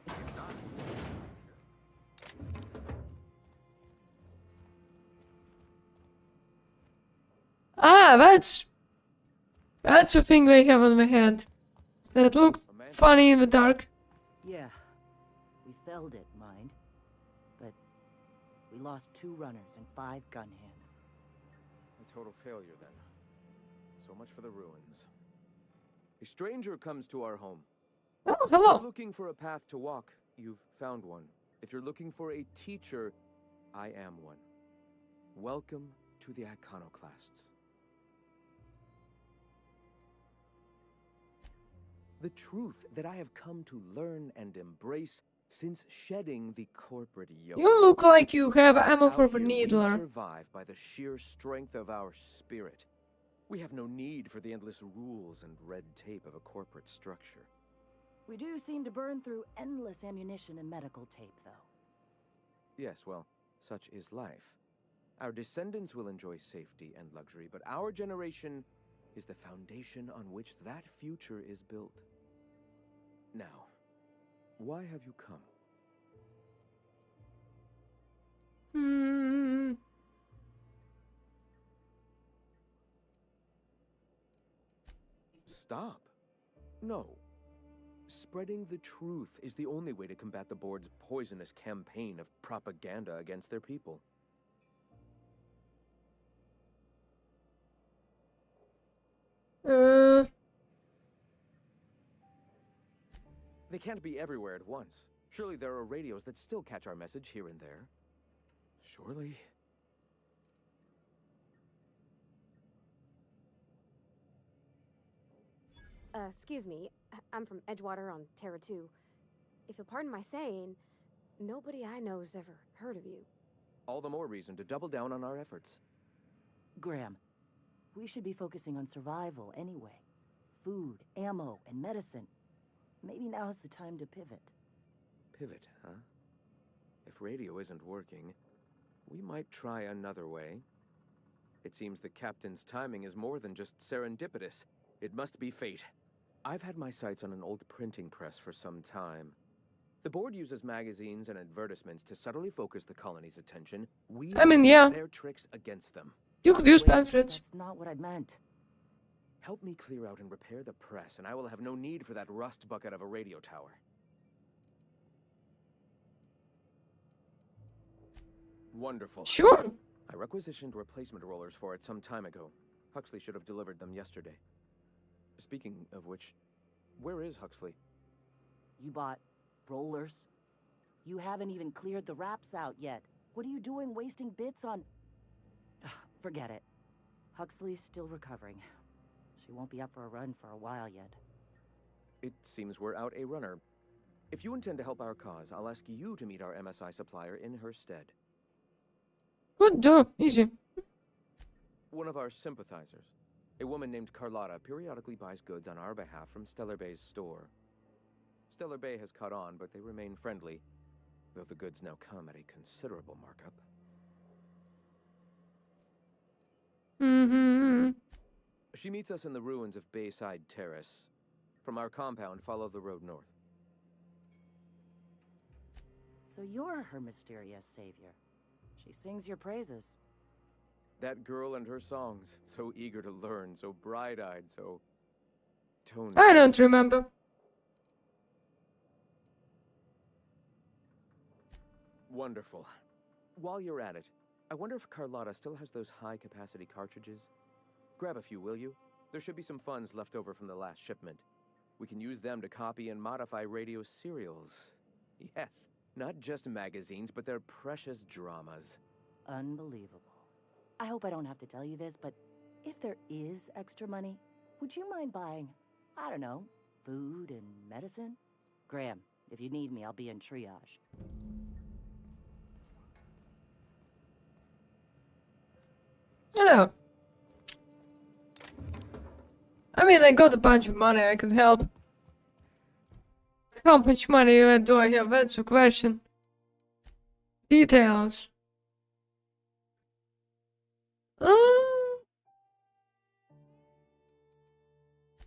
If not, Ah, that's the thing they have on my hand. That looked funny in the dark. Yeah, we felled it, mind. But we lost 2 runners and 5 gun hands. A total failure, then. So much for the ruins. A stranger comes to our home. Oh, If you're hello. looking for a path to walk, you've found one. If you're looking for a teacher, I am one. Welcome to the Iconoclasts. The truth that I have come to learn and embrace since shedding the corporate yoke. You look like you have ammo for Out the here, we needler. survive by the sheer strength of our spirit. We have no need for the endless rules and red tape of a corporate structure. We do seem to burn through endless ammunition and medical tape, though. Yes, well, such is life. Our descendants will enjoy safety and luxury, but our generation is the foundation on which that future is built. Now, why have you come? Stop. No. Spreading the truth is the only way to combat the board's poisonous campaign of propaganda against their people. They can't be everywhere at once. Surely there are radios that still catch our message here and there. Surely. Excuse me. I'm from Edgewater on Terra 2. If you'll pardon my saying, nobody I know's ever heard of you. All the more reason to double down on our efforts. Graham, we should be focusing on survival anyway. Food, ammo, and medicine. Maybe now's the time to pivot. Pivot, huh? If radio isn't working, we might try another way. It seems the captain's timing is more than just serendipitous. It must be fate. I've had my sights on an old printing press for some time. The board uses magazines and advertisements to subtly focus the colony's attention. We yeah. their tricks against them. You could use pamphlets. That's not what I meant. Help me clear out and repair the press, and I will have no need for that rust bucket of a radio tower. Wonderful. Sure. I requisitioned replacement rollers for it some time ago. Huxley should have delivered them yesterday. Speaking of which, where is Huxley? You bought rollers? You haven't even cleared the wraps out yet. What are you doing wasting bits on... Forget it. Huxley's still recovering. She won't be up for a run for a while yet. It seems we're out a runner. If you intend to help our cause, I'll ask you to meet our MSI supplier in her stead. Good job. Easy. One of our sympathizers, a woman named Carlotta, periodically buys goods on our behalf from Stellar Bay's store. Stellar Bay has caught on, but they remain friendly, though the goods now come at a considerable markup. She meets us in the ruins of Bayside Terrace. From our compound, follow the road north. So you're her mysterious savior. She sings your praises. That girl and her songs, so eager to learn, so bright-eyed, so... tone. I don't remember. Wonderful. While you're at it, I wonder if Carlotta still has those high-capacity cartridges? Grab a few, will you? There should be some funds left over from the last shipment. We can use them to copy and modify radio serials. Yes, not just magazines, but their precious dramas. Unbelievable. I hope I don't have to tell you this, but if there is extra money, would you mind buying, I don't know, food and medicine? Graham, if you need me, I'll be in triage. Hello. I mean, I got a bunch of money, I could help. How much money do I have? That's a question. Details.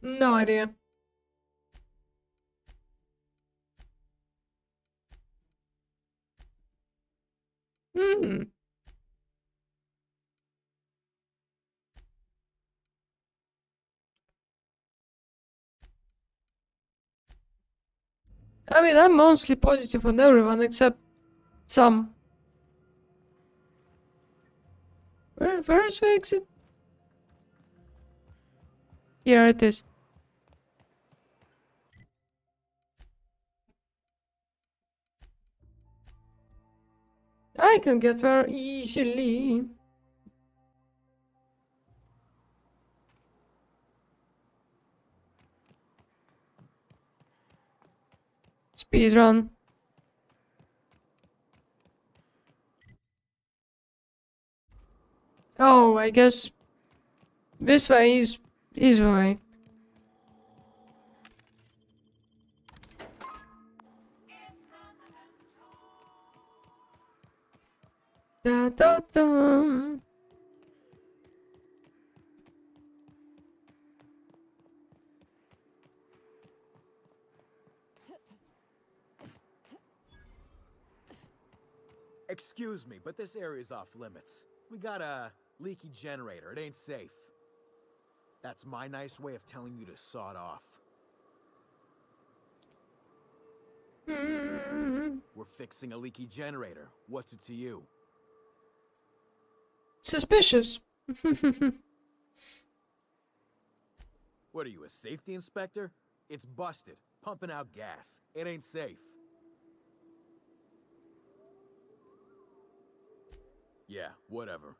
No idea. I mean, I'm mostly positive on everyone except some. Where is the exit? Here it is. I can get there easily. Speedrun. Oh, I guess this way is the way. Da da da. Excuse me, but this area's off limits. We got a leaky generator. It ain't safe. That's my nice way of telling you to sod off. We're fixing a leaky generator. What's it to you? Suspicious. What are you, a safety inspector? It's busted. Pumping out gas. It ain't safe. Yeah, whatever.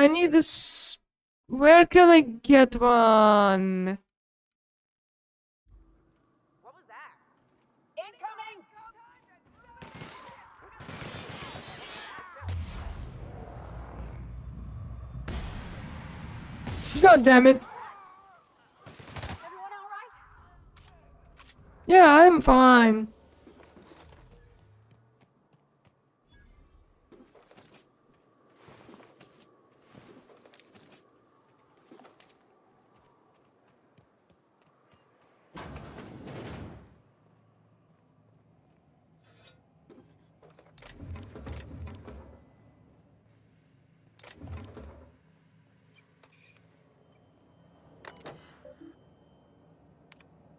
I need this. Where can I get one? God damn it. Yeah, I'm fine.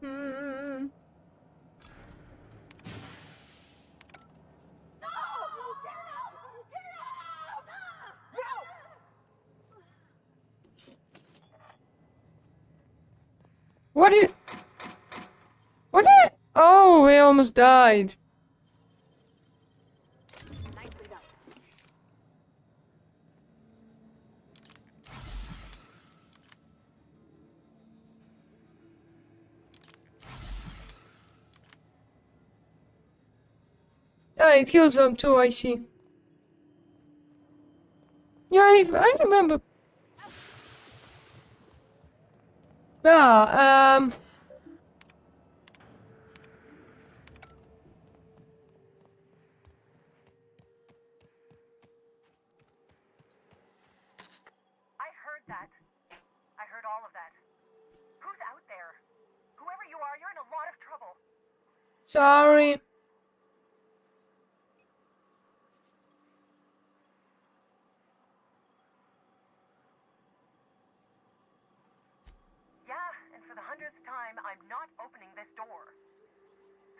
Hmm. What did? What did? Oh, we almost died. Yeah, it kills them too, I see. Yeah, I remember. Yeah, I heard that. I heard all of that. Who's out there? Whoever you are, you're in a lot of trouble. sorry. Yeah, and for the 100th time, I'm not opening this door.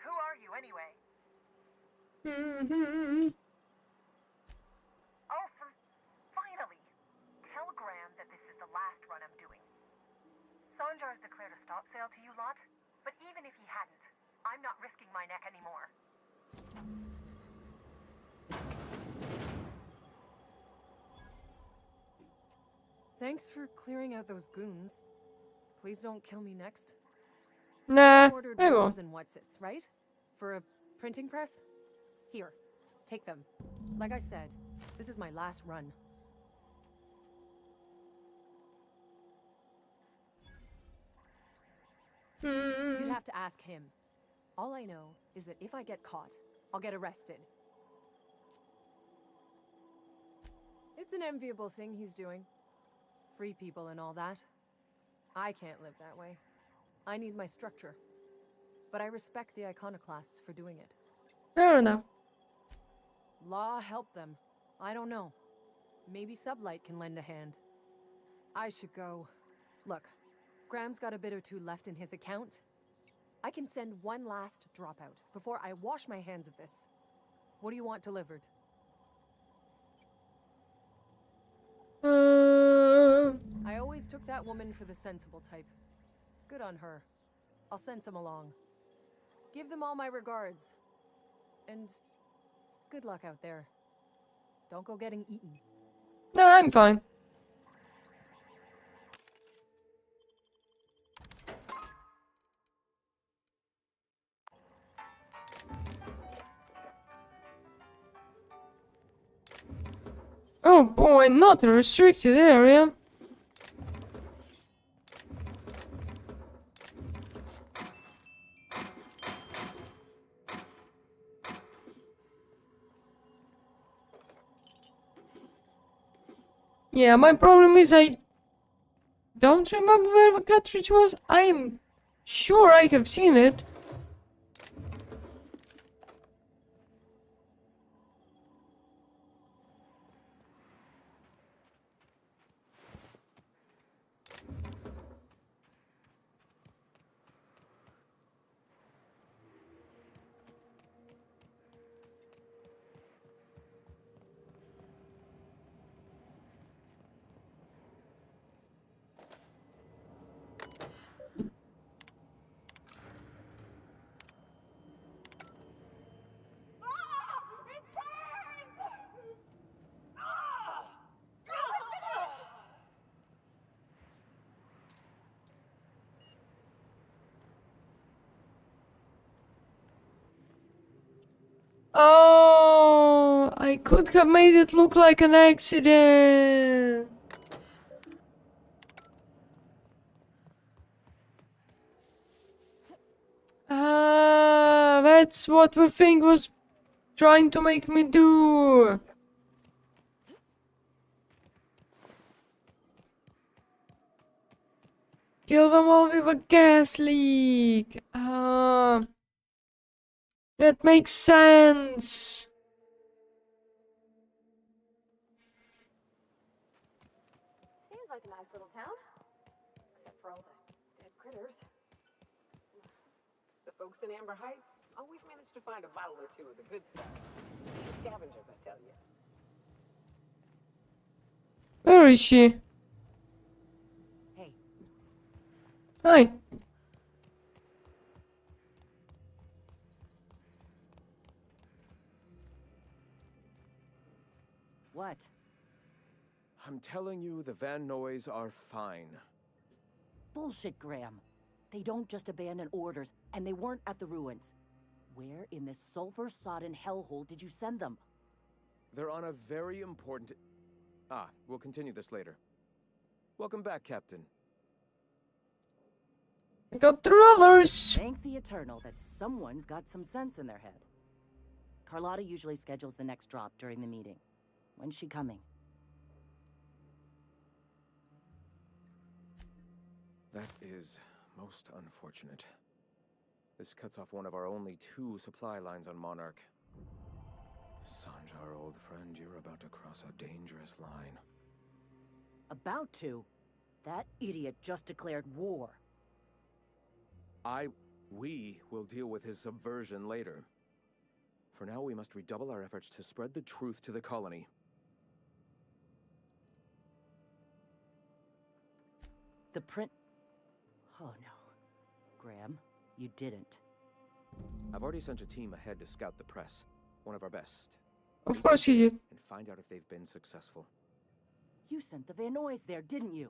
Who are you, anyway? Oh, finally! Tell Graham that this is the last run I'm doing. Sanjar's declared a stop sale to you lot, but even if he hadn't, I'm not risking my neck anymore. Thanks for clearing out those goons. Please don't kill me next. Nah, You ordered I rollers won't. and whatsits, right? For a printing press? Here, take them. Like I said, this is my last run. You'd have to ask him. All I know is that if I get caught, I'll get arrested. It's an enviable thing he's doing. Free people and all that. I can't live that way. I need my structure. But I respect the iconoclasts for doing it. Fair enough. Law help them. I don't know. Maybe Sublight can lend a hand. I should go. Look, Graham's got a bit or two left in his account. I can send one last dropout before I wash my hands of this. What do you want delivered? I always took that woman for the sensible type. Good on her. I'll send some along. Give them all my regards. And good luck out there. Don't go getting eaten. No, I'm fine. Oh boy, not a restricted area. Yeah, my problem is I don't remember where the cartridge was. I'm sure I have seen it. Oh, I could have made it look like an accident. Ah, that's what the thing was trying to make me do. Kill them all with a gas leak. That makes sense. Seems like a nice little town. Except for all the dead critters. The folks in Amber Heights always manage to find a bottle or two of the good stuff. Scavengers, I tell you. Where is she? Hey. Hi. What? I'm telling you, the Van Noys are fine. Bullshit, Graham. They don't just abandon orders, and they weren't at the ruins. Where in this sulfur-sodden hellhole did you send them? They're on a very important... Ah, we'll continue this later. Welcome back, Captain. I got the rollers. Thank the Eternal that someone's got some sense in their head. Carlotta usually schedules the next drop during the meeting. When's she coming? That is most unfortunate. This cuts off one of our only 2 supply lines on Monarch. Sanjar, old friend, you're about to cross a dangerous line. About to? That idiot just declared war. We will deal with his subversion later. For now, we must redouble our efforts to spread the truth to the colony. The print... Oh no. Graham, you didn't. I've already sent a team ahead to scout the press. One of our best. Of course you did. And find out if they've been successful. You sent the Van Noys there, didn't you?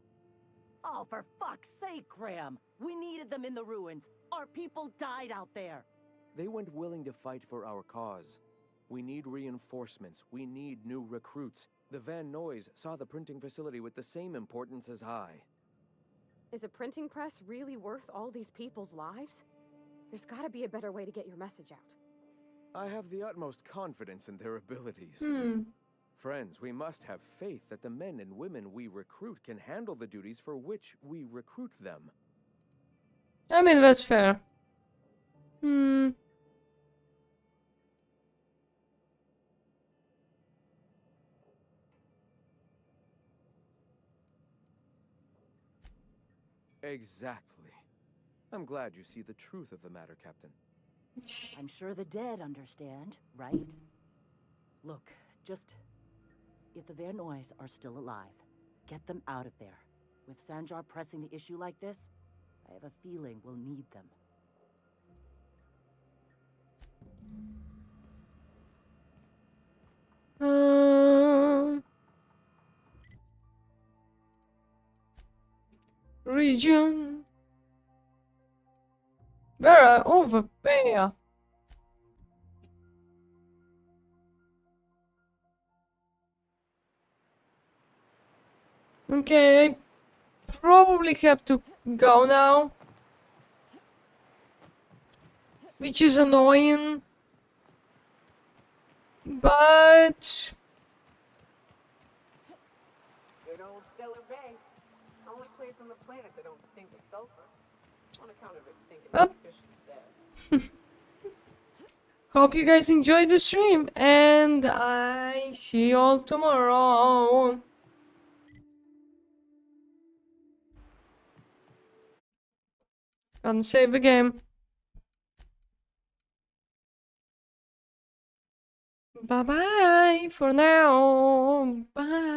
Oh, for fuck's sake, Graham! We needed them in the ruins! Our people died out there! They weren't willing to fight for our cause. We need reinforcements. We need new recruits. The Van Noys saw the printing facility with the same importance as I. Is a printing press really worth all these people's lives? There's gotta be a better way to get your message out. I have the utmost confidence in their abilities. Friends, we must have faith that the men and women we recruit can handle the duties for which we recruit them. I mean, that's fair. Exactly. I'm glad you see the truth of the matter, Captain. I'm sure the dead understand, right? Look, just... If the Van Noys are still alive, get them out of there. With Sanjar pressing the issue like this, I have a feeling we'll need them. Region. Where over there? Okay, I probably have to go now. Which is annoying. But... Good old Stellar Bay. Only place on the planet that don't stink of sulfur. On account of its stinking fish instead. Hope you guys enjoyed the stream, and I see you all tomorrow. Gonna save the game. Bye bye for now. Bye.